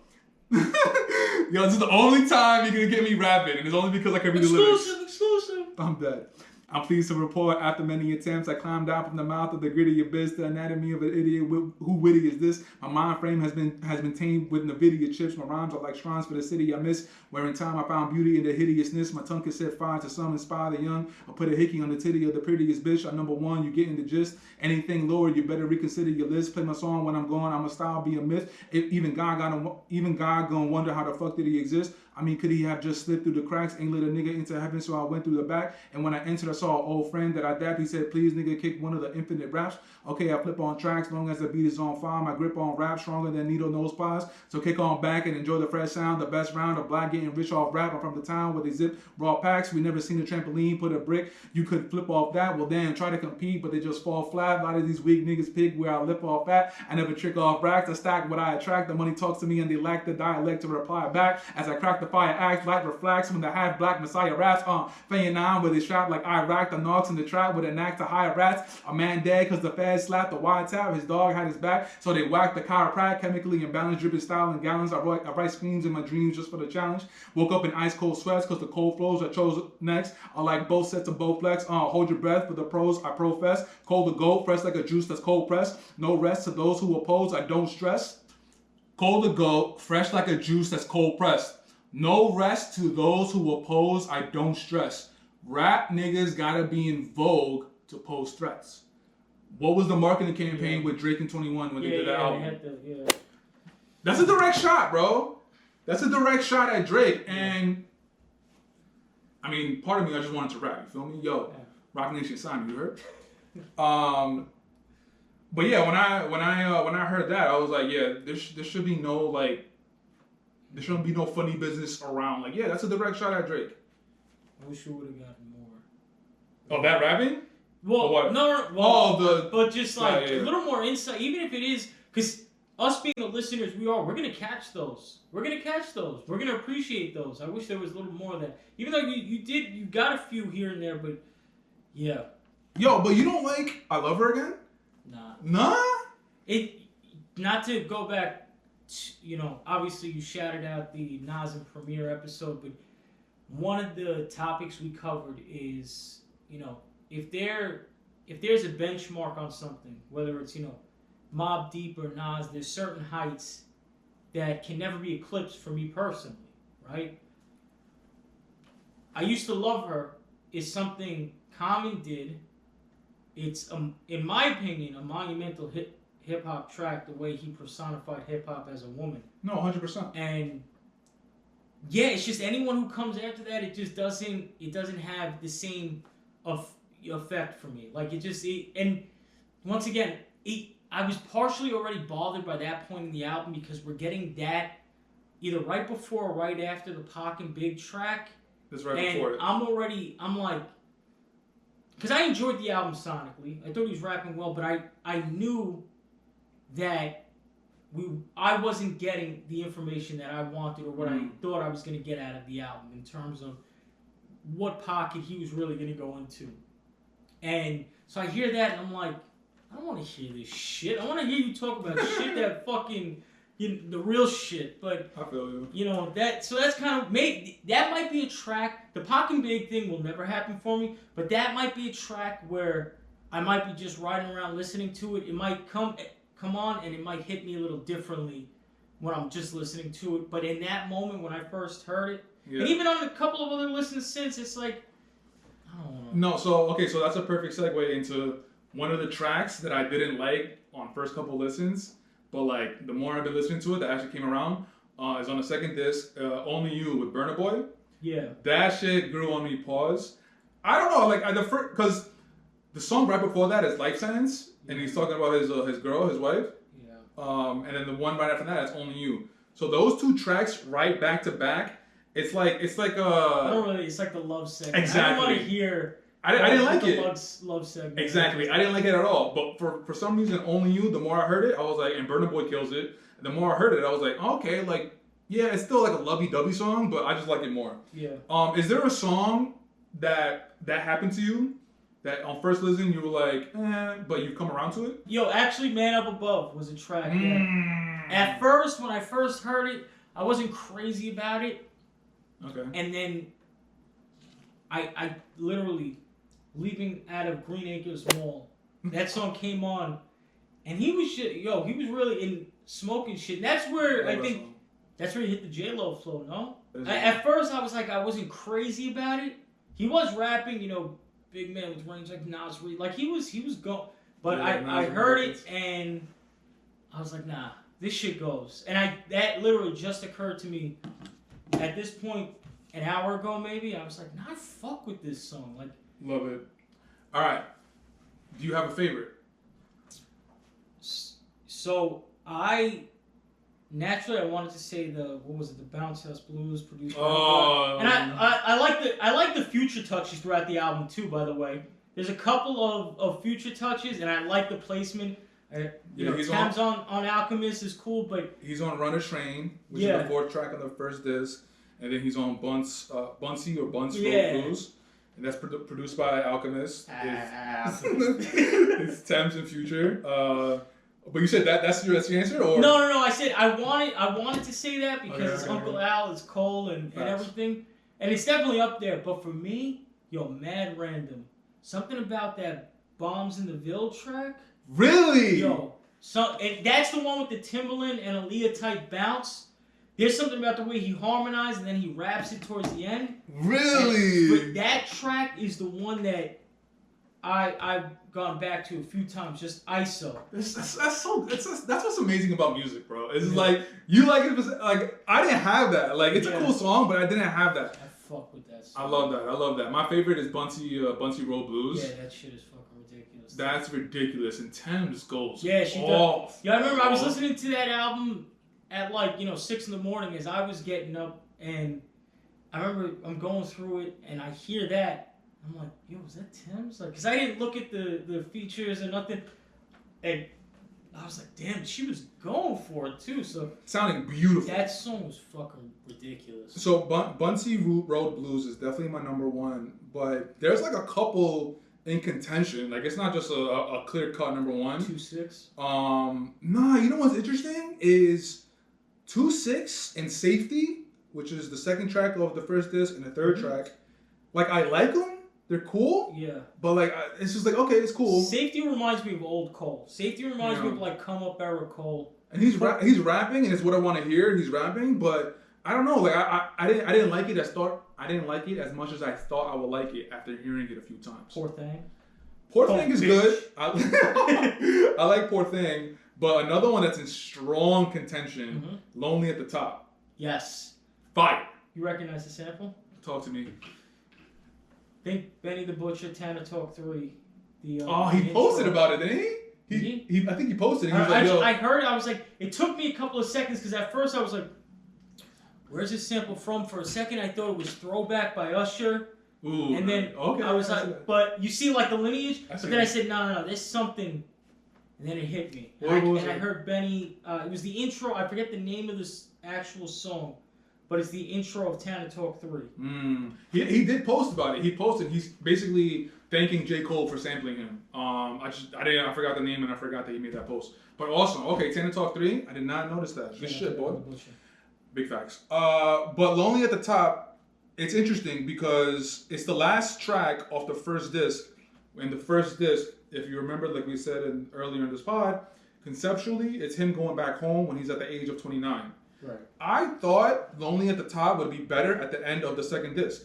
Yo, this is the only time you're gonna get me rapping, and it's only because I can read the lyrics. Exclusive. I'm dead. I'm pleased to report, after many attempts, I climbed down from the mouth of the gritty abyss. The anatomy of an idiot. Who witty is this? My mind frame has been tamed with Nvidia chips. My rhymes are like shrines for the city I miss. Where in time I found beauty in the hideousness. My tongue can set fire to some, inspire the young. I put a hickey on the titty of the prettiest bitch. I'm number one, you getting the gist. Anything lower, you better reconsider your list. Play my song when I'm gone. I'm a style, be a myth. Even God gonna wonder how the fuck did he exist. I mean, could he have just slipped through the cracks and let a nigga into heaven? So I went through the back. And when I entered, I saw an old friend that I dapped. He said, please, nigga, kick one of the infinite raps. Okay, I flip on tracks. Long as the beat is on fire, my grip on rap stronger than needle nose plies. So kick on back and enjoy the fresh sound. The best round of black getting rich off rap. I'm from the town where they zip raw packs. We never seen a trampoline put a brick. You could flip off that. Well, damn, try to compete, but they just fall flat. A lot of these weak niggas pick where I lip off at. I never trick off racks. I stack what I attract. The money talks to me and they lack the dialect to reply back. As I crack the fire axe, light reflects when the half-black messiah raps. Fayetteville where they strap like Iraq. The knocks in the trap with an axe to hire rats. A man dead cause the feds slapped the wide tap. His dog had his back, so they whacked the chiropract. Chemically imbalanced, dripping style in gallons. I write screams in my dreams just for the challenge. Woke up in ice cold sweats cause the cold flows I chose next. I like both sets of both flex. Hold your breath for the pros I profess. Cold the goat, fresh like a juice that's cold pressed. No rest to those who oppose, I don't stress. Cold the goat, fresh like a juice that's cold pressed. No rest to those who oppose, I don't stress. Rap niggas gotta be in vogue to pose threats. What was the marketing campaign with Drake and 21 when they did that album? That's a direct shot, bro. That's a direct shot at Drake. And, I mean, part of me, I just wanted to rap, you feel me? Yo, Rock Nation signed me, you heard? But yeah, when I heard that, I was like, yeah, there should be no, like, there shouldn't be no funny business around. Like, yeah, that's a direct shot at Drake. I wish you would have gotten more. Oh, that rapping? Well, what? no. Well, but just like a little more insight, even if it is, because us being the listeners we're gonna catch those. We're gonna appreciate those. I wish there was a little more of that. Even though you got a few here and there, but yeah. Yo, but you don't like I Love Her Again? Nah? Not to go back. You know, obviously you shouted out the Nas and Premier episode, but one of the topics we covered is, you know, if there's a benchmark on something, whether it's, you know, Mobb Deep or Nas, there's certain heights that can never be eclipsed for me personally, right? I Used to Love Her is something Common did. It's, in my opinion, a monumental hip-hop track, the way he personified hip-hop as a woman. No, 100%. And yeah, it's just anyone who comes after that, it just doesn't have the same effect for me. Like and once again, I was partially already bothered by that point in the album because we're getting that either right before or right after the Pac and Big track. That's right before it. I'm like, because I enjoyed the album sonically. I thought he was rapping well, but I knew that I wasn't getting the information that I wanted or what I thought I was going to get out of the album in terms of what pocket he was really going to go into. And so I hear that and I'm like, I don't want to hear this shit. I want to hear you talk about shit that fucking, the real shit. But, I feel you. You know, that's kind of, that might be a track. The Pac and Big thing will never happen for me, but that might be a track where I might be just riding around listening to it. It might come on and it might hit me a little differently when I'm just listening to it. But in that moment when I first heard it, and even on a couple of other listens since, it's like, I don't know. No, so that's a perfect segue into one of the tracks that I didn't like on first couple listens, but like the more I've been listening to it, that actually came around, is on the second disc, Only You with Burna Boy. Yeah. That shit grew on me, pause. I don't know, like the first, because the song right before that is Life Sentence. And he's talking about his girl, his wife. Yeah. And then the one right after that is Only You. So those two tracks right back to back, it's like it's like the love segment. Exactly. I don't want to hear. I didn't like it. Love segment. Exactly. I didn't like it at all. But for some reason, Only You. The more I heard it, I was like, and Burna Boy kills it. And the more I heard it, I was like, oh, okay, like yeah, it's still like a lovey-dovey song, but I just like it more. Yeah. Is there a song that happened to you? That on first listen you were like, but you come around to it? Yo, actually, Man Up Above was a track that at first, when I first heard it, I wasn't crazy about it. Okay. And then I literally leaving out of Green Acres Mall, that song came on, and he was he was really in smoking shit. And that's where I think that's where he hit the J.Lo flow. No, at first I was like I wasn't crazy about it. He was rapping, big man with range like Nas Reed, like he was going. But I heard it and I was like, nah, this shit goes. And that literally just occurred to me at this point an hour ago maybe. I was like, nah, I fuck with this song. Like, love it. All right. Do you have a favorite? So I wanted to say the Bounce House Blues produced by and I like the future touches throughout the album too, by the way. There's a couple of future touches and I like the placement. Thames on Alchemist is cool, but he's on Runner's Train, which is the 4th track on the first disc, and then he's on Bunce Road Blues. And that's produced by Alchemist. It's Thames and Future. But you said that's your answer, or no? I said I wanted to say that because it's Uncle Al, it's Cole, and everything, and it's definitely up there. But for me, mad random. Something about that Bombs in the Ville track. Really? And that's the one with the Timbaland and Aaliyah type bounce. There's something about the way he harmonized and then he raps it towards the end. Really? But that track is the one that I've gone back to a few times. Just ISO. That's what's amazing about music, bro. It's like you like it. Like I didn't have that. Like it's a cool song, but I didn't have that. I fuck with that song. I love that. My favorite is Buncey Road Blues. Yeah, that shit is fucking ridiculous. That's ridiculous. And Thames goes she off. does. Yeah, I remember I was listening to that album at 6 in the morning as I was getting up, and I remember I'm going through it and I hear that. I'm like, is that Thames? Like, cause I didn't look at the features or nothing, and I was like, damn, she was going for it too. So sounding beautiful. That song was fucking ridiculous. So Buncey Road Blues is definitely my number one, but there's like a couple in contention. Like it's not just a clear cut number one. 2-6. Nah, you know what's interesting is 2-6 and Safety, which is the second track of the first disc and the third track. Like I like them. They're cool. Yeah. But like it's just like okay, it's cool. Safety reminds me of old Cole. Safety reminds me of like come up era Cole. And he's rapping, and it's what I want to hear. He's rapping, but I don't know. Like I didn't like it I didn't like it as much as I thought I would like it after hearing it a few times. Poor Thing. Poor Thing is good. I like Poor Thing, but another one that's in strong contention, Lonely at the Top. Yes. Fire. You recognize the sample? Talk to me. Think Benny the Butcher, Tana Talk 3. He posted about it, didn't he? I think he posted it. He was I heard it. I was like, it took me a couple of seconds because at first I was like, where's this sample from? For a second, I thought it was Throwback by Usher. Ooh. And then I was like, but you see like the lineage? But then I said, no, there's something. And then it hit me. I heard Benny, it was the intro. I forget the name of this actual song, but it's the intro of Tana Talk 3. He did post about it. He posted. He's basically thanking J.Cole for sampling him. I forgot the name and I forgot that he made that post. But awesome. Okay, Tana Talk 3. I did not notice that. Good shit, boy. Big facts. But Lonely at the Top, it's interesting because it's the last track off the first disc. And the first disc, if you remember, like we said earlier in this pod, conceptually, it's him going back home when he's at the age of 29. Right. I thought Lonely at the Top would be better at the end of the second disc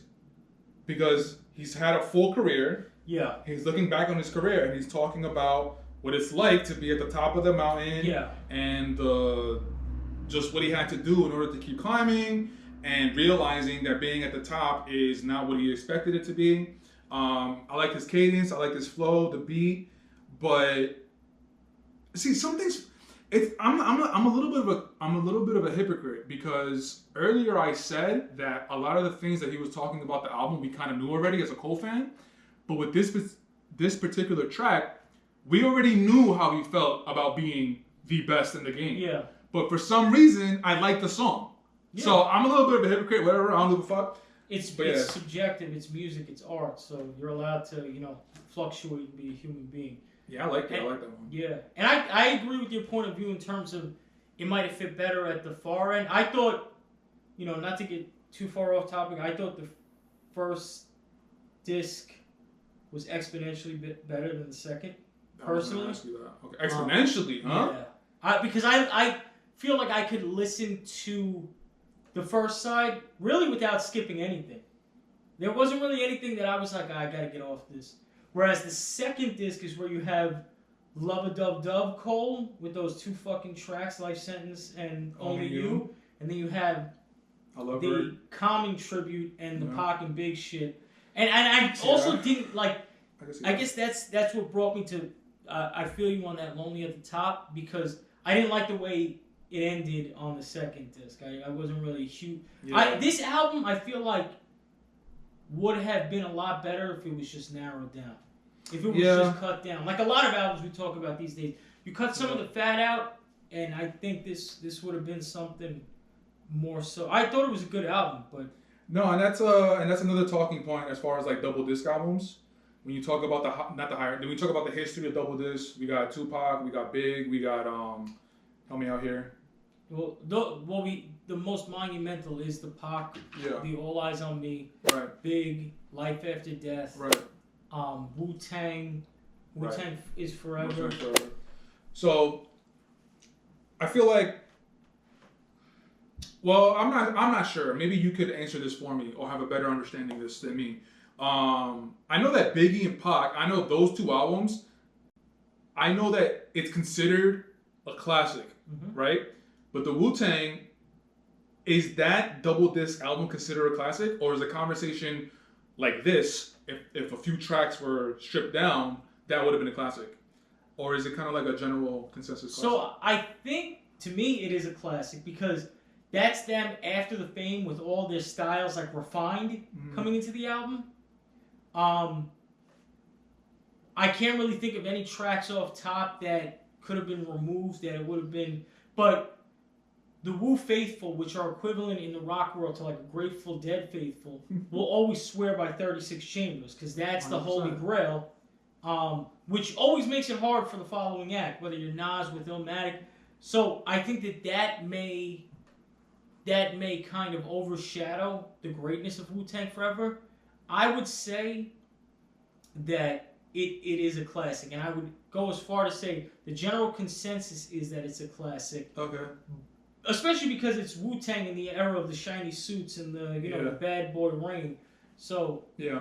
because he's had a full career. Yeah. He's looking back on his career and he's talking about what it's like to be at the top of the mountain. Yeah. And just what he had to do in order to keep climbing and realizing that being at the top is not what he expected it to be. I like his cadence, I like his flow, the beat, but see, some things. I'm a little bit of a hypocrite because earlier I said that a lot of the things that he was talking about the album we kind of knew already as a Cole fan, but with this particular track, we already knew how he felt about being the best in the game. Yeah. But for some reason, I like the song. Yeah. So I'm a little bit of a hypocrite, whatever, I don't give a fuck. It's subjective, it's music, it's art, so you're allowed to, fluctuate and be a human being. Yeah, I like that one. Yeah, and I agree with your point of view in terms of it might have fit better at the far end. I thought not to get too far off topic, I thought the first disc was exponentially better than the second. Personally, I was gonna ask you that. Okay, exponentially, huh? Yeah, because I feel like I could listen to the first side really without skipping anything. There wasn't really anything that I was like, I gotta get off this. Whereas the second disc is where you have Love a Dub Dub Cole with those 2 fucking tracks, Life Sentence and Only You. And then you have the Calming Tribute and the Pac and Big shit. And I also didn't like, I guess that's what brought me to, I feel you on that Lonely at the Top, because I didn't like the way it ended on the second disc. I wasn't really huge. Yeah. This album, I feel like, would have been a lot better if it was just narrowed down. If it was just cut down. Like a lot of albums we talk about these days. You cut some of the fat out, and I think this would have been something more so. I thought it was a good album, but... No, and that's another talking point as far as like double disc albums. When you talk about when we talk about the history of double disc, we got Tupac, we got Big, we got help me out here. Well, the most monumental is the Pac, the All Eyes on Me, right? Big, Life After Death, right? Wu-Tang is forever. Wu-Tang forever. So, I feel like, well, I'm not sure. Maybe you could answer this for me or have a better understanding of this than me. I know that Biggie and Pac, I know those 2 albums, I know that it's considered a classic, right? But the Wu-Tang, is that double disc album considered a classic? Or is the conversation like this, if a few tracks were stripped down, that would have been a classic? Or is it kind of like a general consensus classic? So I think, to me, it is a classic because that's them after the fame with all their styles like refined coming into the album. I can't really think of any tracks off top that could have been removed that it would have been, but the Wu faithful, which are equivalent in the rock world to like a Grateful Dead faithful, will always swear by 36 Chambers because that's 100%. The holy grail, which always makes it hard for the following act, whether you're Nas with Illmatic. So I think that may kind of overshadow the greatness of Wu-Tang Forever. I would say that it is a classic, and I would go as far to say the general consensus is that it's a classic. Okay. Especially because it's Wu-Tang in the era of the shiny suits and the the bad boy reign. So I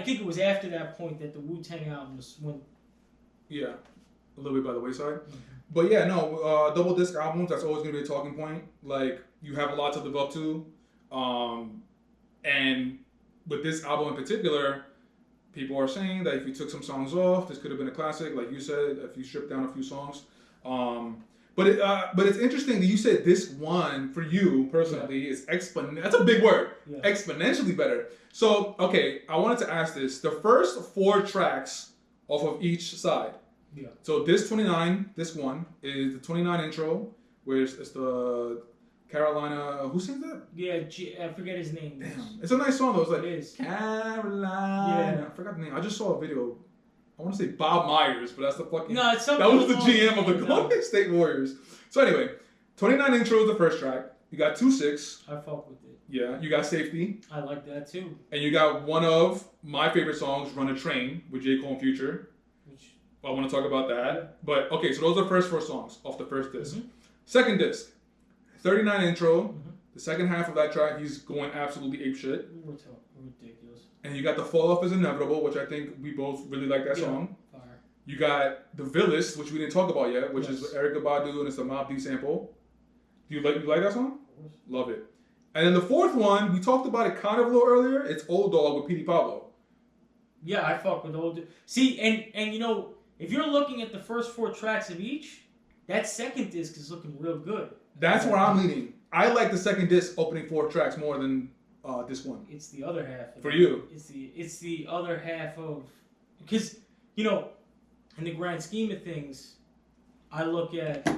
think it was after that point that the Wu-Tang albums went. Yeah, a little bit by the wayside. But double disc albums, that's always gonna be a talking point. Like you have a lot to live up to, and with this album in particular, people are saying that if you took some songs off, this could have been a classic. Like you said, if you stripped down a few songs. But it's interesting that you said this one for you personally is that's a big word. Yeah. Exponentially better. So okay, I wanted to ask this: the first 4 tracks off of each side. Yeah. So this 29, this one is the 29 intro, where it's the Carolina. Who sings that? Yeah, I forget his name. Damn, it's a nice song though. It's like it is. Carolina. Yeah. I forgot the name. I just saw a video. I want to say Bob Myers, but that's the fucking... No, it's something... That was the GM of the Golden State Warriors. So anyway, 29 intro is the first track. You got 2-6. I fuck with it. Yeah, you got Safety. I like that too. And you got one of my favorite songs, Run a Train, with J.Cole and Future. I want to talk about that. But okay, so those are the first 4 songs off the first disc. Second disc, 39 intro. The second half of that track, he's going absolutely apeshit. Ridiculous. And you got the Falloff is Inevitable, which I think we both really like that song. Fire. You got The Villist, which we didn't talk about yet, which is Erykah Badu and it's a Mobb Deep sample. Do you like that song? Of course. Love it. And then the fourth one, we talked about it kind of a little earlier. It's Old Dog with Petey Pablo. Yeah, I fuck with Old Dog. See, and if you're looking at the first 4 tracks of each, that second disc is looking real good. That's where I'm leaning. I like the second disc opening 4 tracks more than this one. It's the other half. For you. It's the other half of... Because, in the grand scheme of things, I look at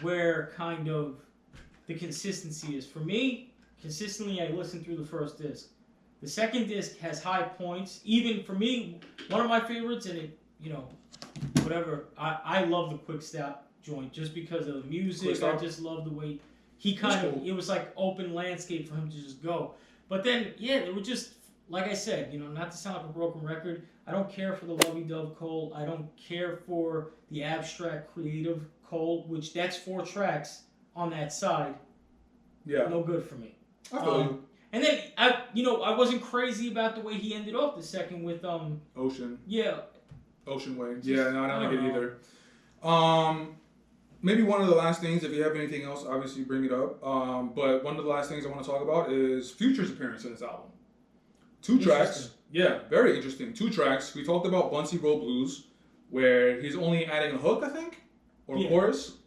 where kind of the consistency is. For me, consistently I listen through the first disc. The second disc has high points. Even for me, one of my favorites, and it, whatever, I love the Quick Stop joint just because of the music. I just love the way he kind of it was like open landscape for him to just go. But then they were just like I said, not to sound like a broken record. I don't care for the lovey-dove Cole. I don't care for the abstract creative Cole, which that's 4 tracks on that side. Yeah. No good for me. I feel you. And then I wasn't crazy about the way he ended off the second with Ocean. Yeah. Ocean Waves. Yeah, no, I don't like it either. Maybe one of the last things, if you have anything else, obviously bring it up. But one of the last things I want to talk about is Future's appearance in this album. 2 tracks. Yeah, very interesting. 2 tracks. We talked about Bunsey Road Blues, where he's only adding a hook, I think, or chorus.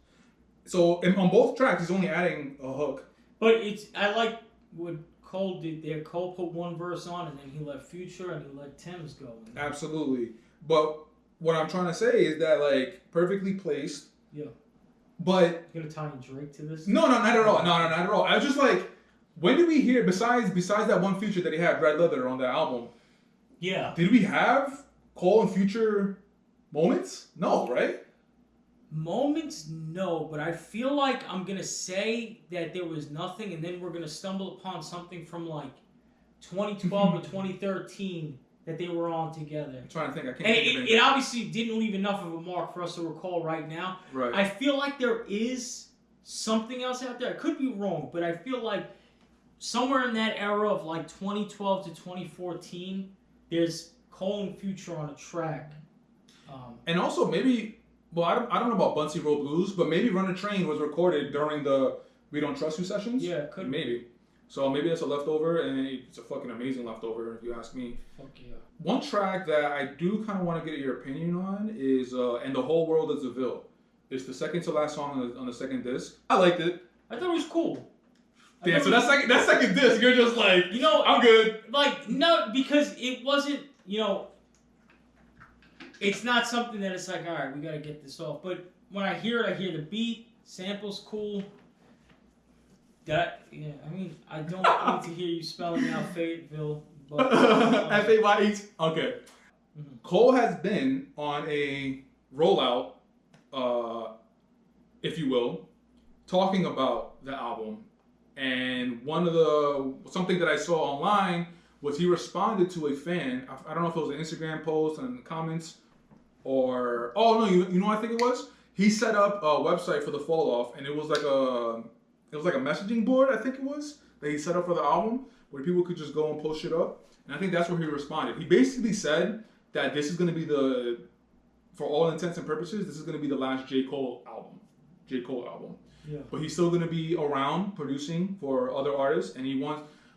So on both tracks, he's only adding a hook. But I like what Cole did there. Cole put 1 verse on, and then he let Future and he let Thames go. Absolutely. But what I'm trying to say is that, like, perfectly placed. Yeah. But you gonna tie Drake to this? No, not at all. No, not at all. I was just like, when did we hear besides that one feature that he had, Red Leather, on that album? Yeah. Did we have Cole and Future moments? No, right? Moments, no. But I feel like I'm gonna say that there was nothing, and then we're gonna stumble upon something from like 2012 or 2013 that they were on together. I'm trying to think. I can't. And it obviously didn't leave enough of a mark for us to recall right now. Right. I feel like there is something else out there. I could be wrong, but I feel like somewhere in that era of like 2012 to 2014, there's Cole and Future on a track. And also maybe, well, I don't know about Bunsey Road Blues, but maybe Run a Train was recorded during the We Don't Trust You sessions. Yeah, it could maybe. So maybe that's a leftover, and it's a fucking amazing leftover, if you ask me. Fuck yeah. One track that I do kind of want to get your opinion on is And the Whole World is a Ville. It's the second to last song on the second disc. I liked it. I thought it was cool. Damn, so that second disc, you're just like, I'm good. Like, no, because it wasn't, it's not something that it's like, all right, we got to get this off. But when I hear it, I hear the beat, sample's cool. I mean, I don't need to hear you spelling out Fayetteville. But, Faye. Okay. Mm-hmm. Cole has been on a rollout, if you will, talking about the album. And something that I saw online was he responded to a fan. I don't know if it was an Instagram post and comments or, you know what I think it was? He set up a website for the Falloff, and it was like a messaging board, I think it was, that he set up for the album, where people could just go and post shit up. And I think that's where he responded. He basically said that this is going to be for all intents and purposes, this is going to be the last J.Cole album. Yeah. But he's still going to be around producing for other artists, and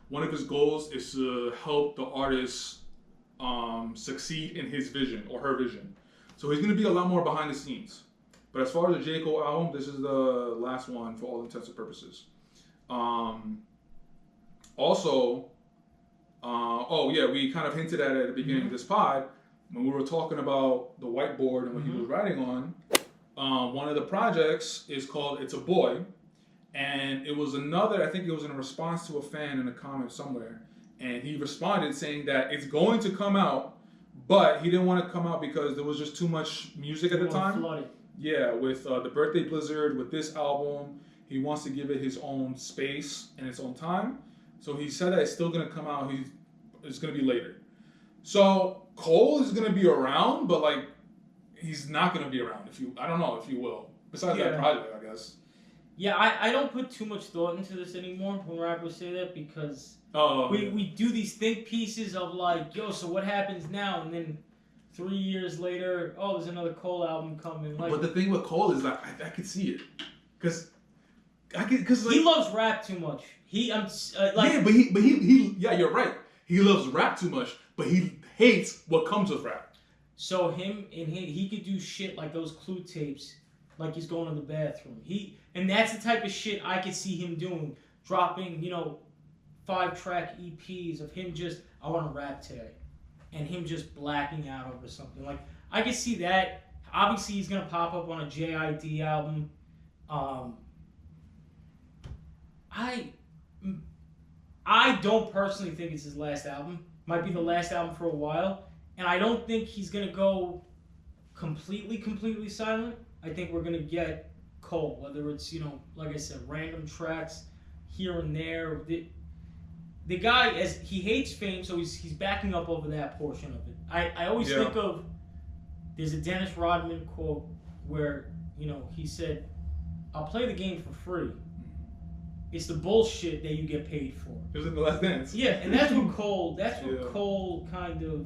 one of his goals is to help the artists succeed in his vision or her vision. So he's going to be a lot more behind the scenes. But as far as the J.Cole album, this is the last one for all intents and purposes. We kind of hinted at it at the beginning of this pod when we were talking about the whiteboard and what he was writing on. One of the projects is called It's a Boy. And it was I think it was in response to a fan in a comment somewhere. And he responded saying that it's going to come out, but he didn't want to come out because there was just too much music at the time. Yeah, with the Birthday Blizzard, with this album, he wants to give it his own space and its own time. So he said that it's still going to come out. It's going to be later. So Cole is going to be around, but like he's not going to be around. I don't know if you will. Besides that project, I guess. Yeah, I don't put too much thought into this anymore when rappers say that because we do these think pieces of like, so what happens now? And then 3 years later, there's another Cole album coming. Like, but the thing with Cole is that I could see it, because he loves rap too much. You're right. He loves rap too much, but he hates what comes with rap. So he could do shit like those Clue tapes, like he's going to the bathroom. And that's the type of shit I could see him doing, dropping 5-track EPs of him just, I want to rap today. And him just blacking out over something. Like, I can see that. Obviously, he's going to pop up on a JID album. I don't personally think it's his last album. Might be the last album for a while. And I don't think he's going to go completely silent. I think we're going to get Cole, whether it's, you know, like I said, random tracks here and there. The guy, as he hates fame, so he's backing up over that portion of it. I always think of, there's a Dennis Rodman quote where, you know, he said, I'll play the game for free. It's the bullshit that you get paid for. It was in The Last Dance. Yeah, and that's what Cole kind of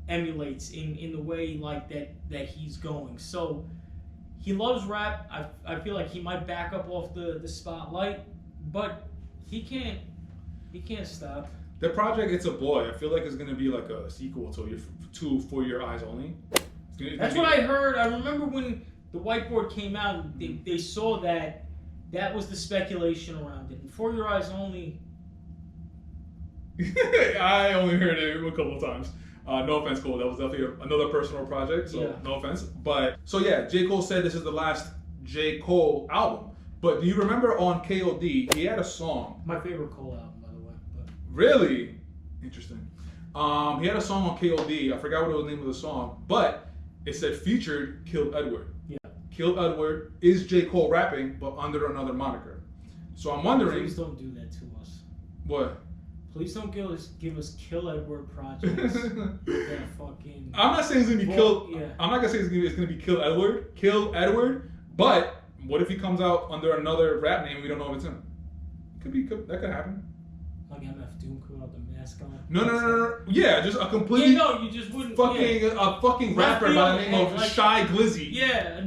emulates in the way like that he's going. So he loves rap. I feel like he might back up off the spotlight, but he can't stop. The project It's a Boy, I feel like it's gonna be like a sequel to For Your Eyes Only. That's what I heard. I remember when the whiteboard came out, they saw that was the speculation around it. And For Your Eyes Only. I only heard it a couple of times. No offense, Cole. That was definitely another personal project, so no offense. But so yeah, J.Cole said this is the last J.Cole album. But do you remember on KOD, he had a song? My favorite Cole album, by the way. But. Really? Interesting. He had a song on KOD. I forgot what was the name of the song, but it said featured Killed Edward. Yeah. Killed Edward is J.Cole rapping, but under another moniker. So I'm wondering. Please don't do that to us. What? Please don't give us Kill Edward projects. That fucking. I'm not saying it's gonna be Kill. Yeah. I'm not gonna say it's gonna be Kill Edward. But what if he comes out under another rap name? We don't know if it's him. That could happen. Like MF Doom coming out the mask on. No. Yeah, just a completely. Yeah, no, you just wouldn't. A fucking rapper by the name of like, Shy Glizzy. Yeah,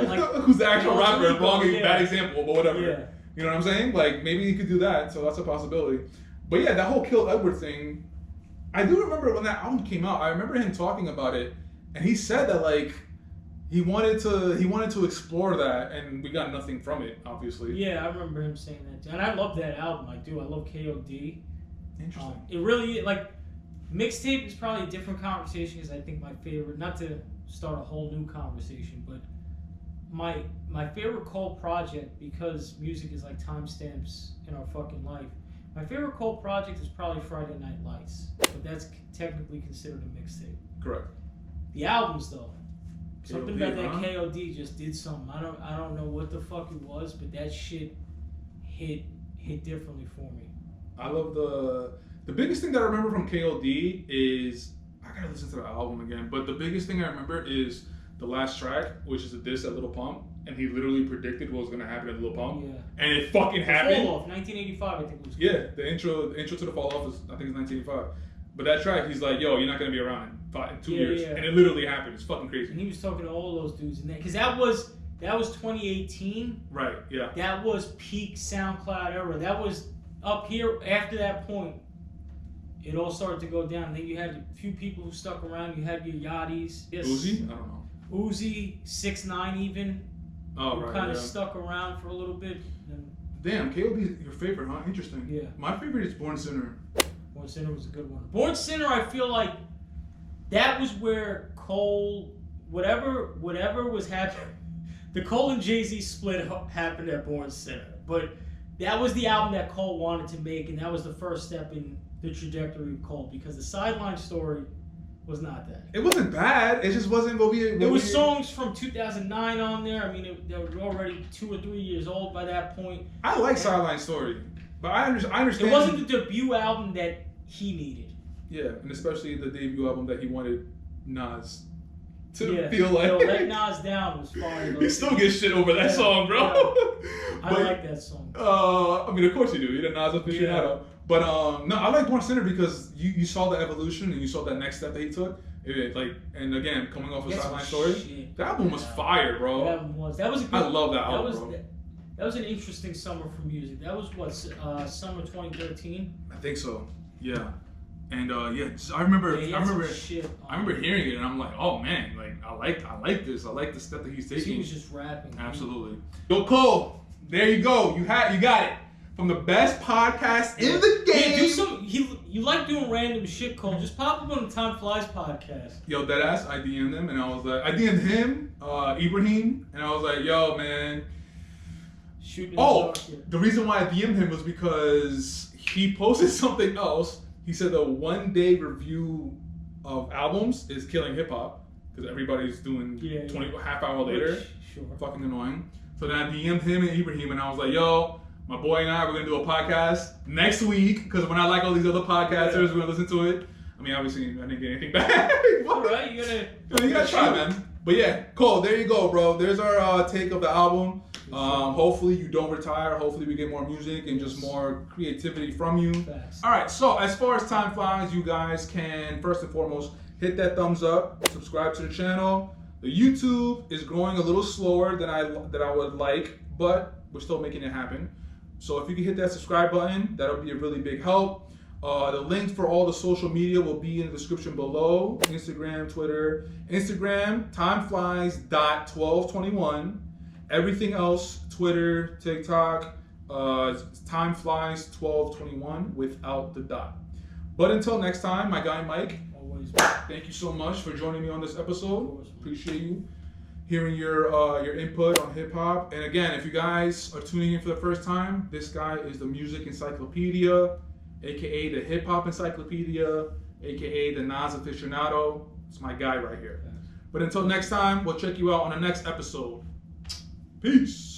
like. Who's the actual rapper? Bad example, but whatever. Yeah. You know what I'm saying? Like maybe he could do that. So that's a possibility. But yeah, that whole Kill Edward thing, I do remember when that album came out. I remember him talking about it, and he said that like he wanted to explore that, and we got nothing from it, obviously. Yeah, I remember him saying that too. And I love that album. I do. I love KOD. Interesting. It really like mixtape is probably a different conversation because I think my favorite, not to start a whole new conversation, but my favorite Cole project, because music is like timestamps in our fucking life. My favorite Cole project is probably Friday Night Lights, but that's technically considered a mixtape. Correct. The albums, though, something about that huh? KOD just did something. I don't know what the fuck it was, but that shit hit differently for me. I love the biggest thing that I remember from KOD is I gotta listen to the album again, but the biggest thing I remember is the last track, which is a diss at Lil Pump. And he literally predicted what was going to happen at Lil Pump. Yeah. And it fucking happened. Falloff, 1985, I think it was. Yeah, the intro to the Falloff is, I think it's 1985. But that track, he's like, yo, you're not going to be around in 2 years. Yeah. And it literally happened. It's fucking crazy. And he was talking to all those dudes in there. Because that was 2018. Right, yeah. That was peak SoundCloud era. That was up here after that point. It all started to go down. Then you had a few people who stuck around. You had your Yachty's. Yes. Uzi? I don't know. Uzi, 6ix9ine even. Oh, right. Kind of stuck around for a little bit. Damn, KOD is your favorite, huh? Interesting. Yeah. My favorite is Born Sinner. Born Sinner was a good one. Born Sinner, I feel like that was where Cole, whatever was happening, the Cole and Jay-Z split happened at Born Sinner. But that was the album that Cole wanted to make, and that was the first step in the trajectory of Cole, because the Sideline Story was not that. It wasn't bad. It just wasn't what we. There was songs from 2009 on there. I mean, they were already 2 or 3 years old by that point. I like Sideline Story, but I understand. It wasn't the debut album that he needed. Yeah, and especially the debut album that he wanted Nas to feel like. Yo, Let Nas Down was fire. He still gets shit over that song, bro. Yeah. I like that song. I mean, of course you do. You're a Nas aficionado. Yeah. But no, I like Born Sinner because you saw the evolution and you saw that next step that he took. And again, coming off of Sideline Story, that album was fire, bro. That album was. That was a good. I love that album, bro. That was an interesting summer for music. That was what, summer 2013. I think so. Yeah. And I remember hearing it and I'm like, oh man, like I like this. I like the step that he's taking. He was just rapping. Absolutely. Yo, Cole, there you go. You got it. From the best podcast in the game. Yeah, you like doing random shit, Cole. Just pop up on the TimeFlies podcast. Yo, deadass, I DM'd him and I was like, I DM'd him, Ibrahim, and I was like, yo, man. The reason why I DM'd him was because he posted something else. He said the 1 day review of albums is killing hip hop because everybody's doing half hour later. Sure. Fucking annoying. So then I DM'd him and Ibrahim, and I was like, yo, my boy and I, we're going to do a podcast next week, because when I like all these other podcasters, we're going to listen to it. I mean, obviously, I didn't get anything back. All right, you gotta try, man. But yeah, Cole, there you go, bro. There's our take of the album. Hopefully you don't retire. Hopefully we get more music and just more creativity from you. Facts. All right, so as far as time flies, you guys can first and foremost hit that thumbs up, subscribe to the channel. The YouTube is growing a little slower than I would like, but we're still making it happen. So if you can hit that subscribe button, that'll be a really big help. The links for all the social media will be in the description below. Instagram, Twitter. Instagram, timeflies.1221. Everything else, Twitter, TikTok, timeflies1221 without the dot. But until next time, my guy Mike, Always. thank you so much for joining me on this episode. Appreciate you hearing your input on hip hop. And again, if you guys are tuning in for the first time, this guy is the music encyclopedia, aka the hip hop encyclopedia, aka the Nas aficionado. It's my guy right here. But until next time, we'll check you out on the next episode. Peace.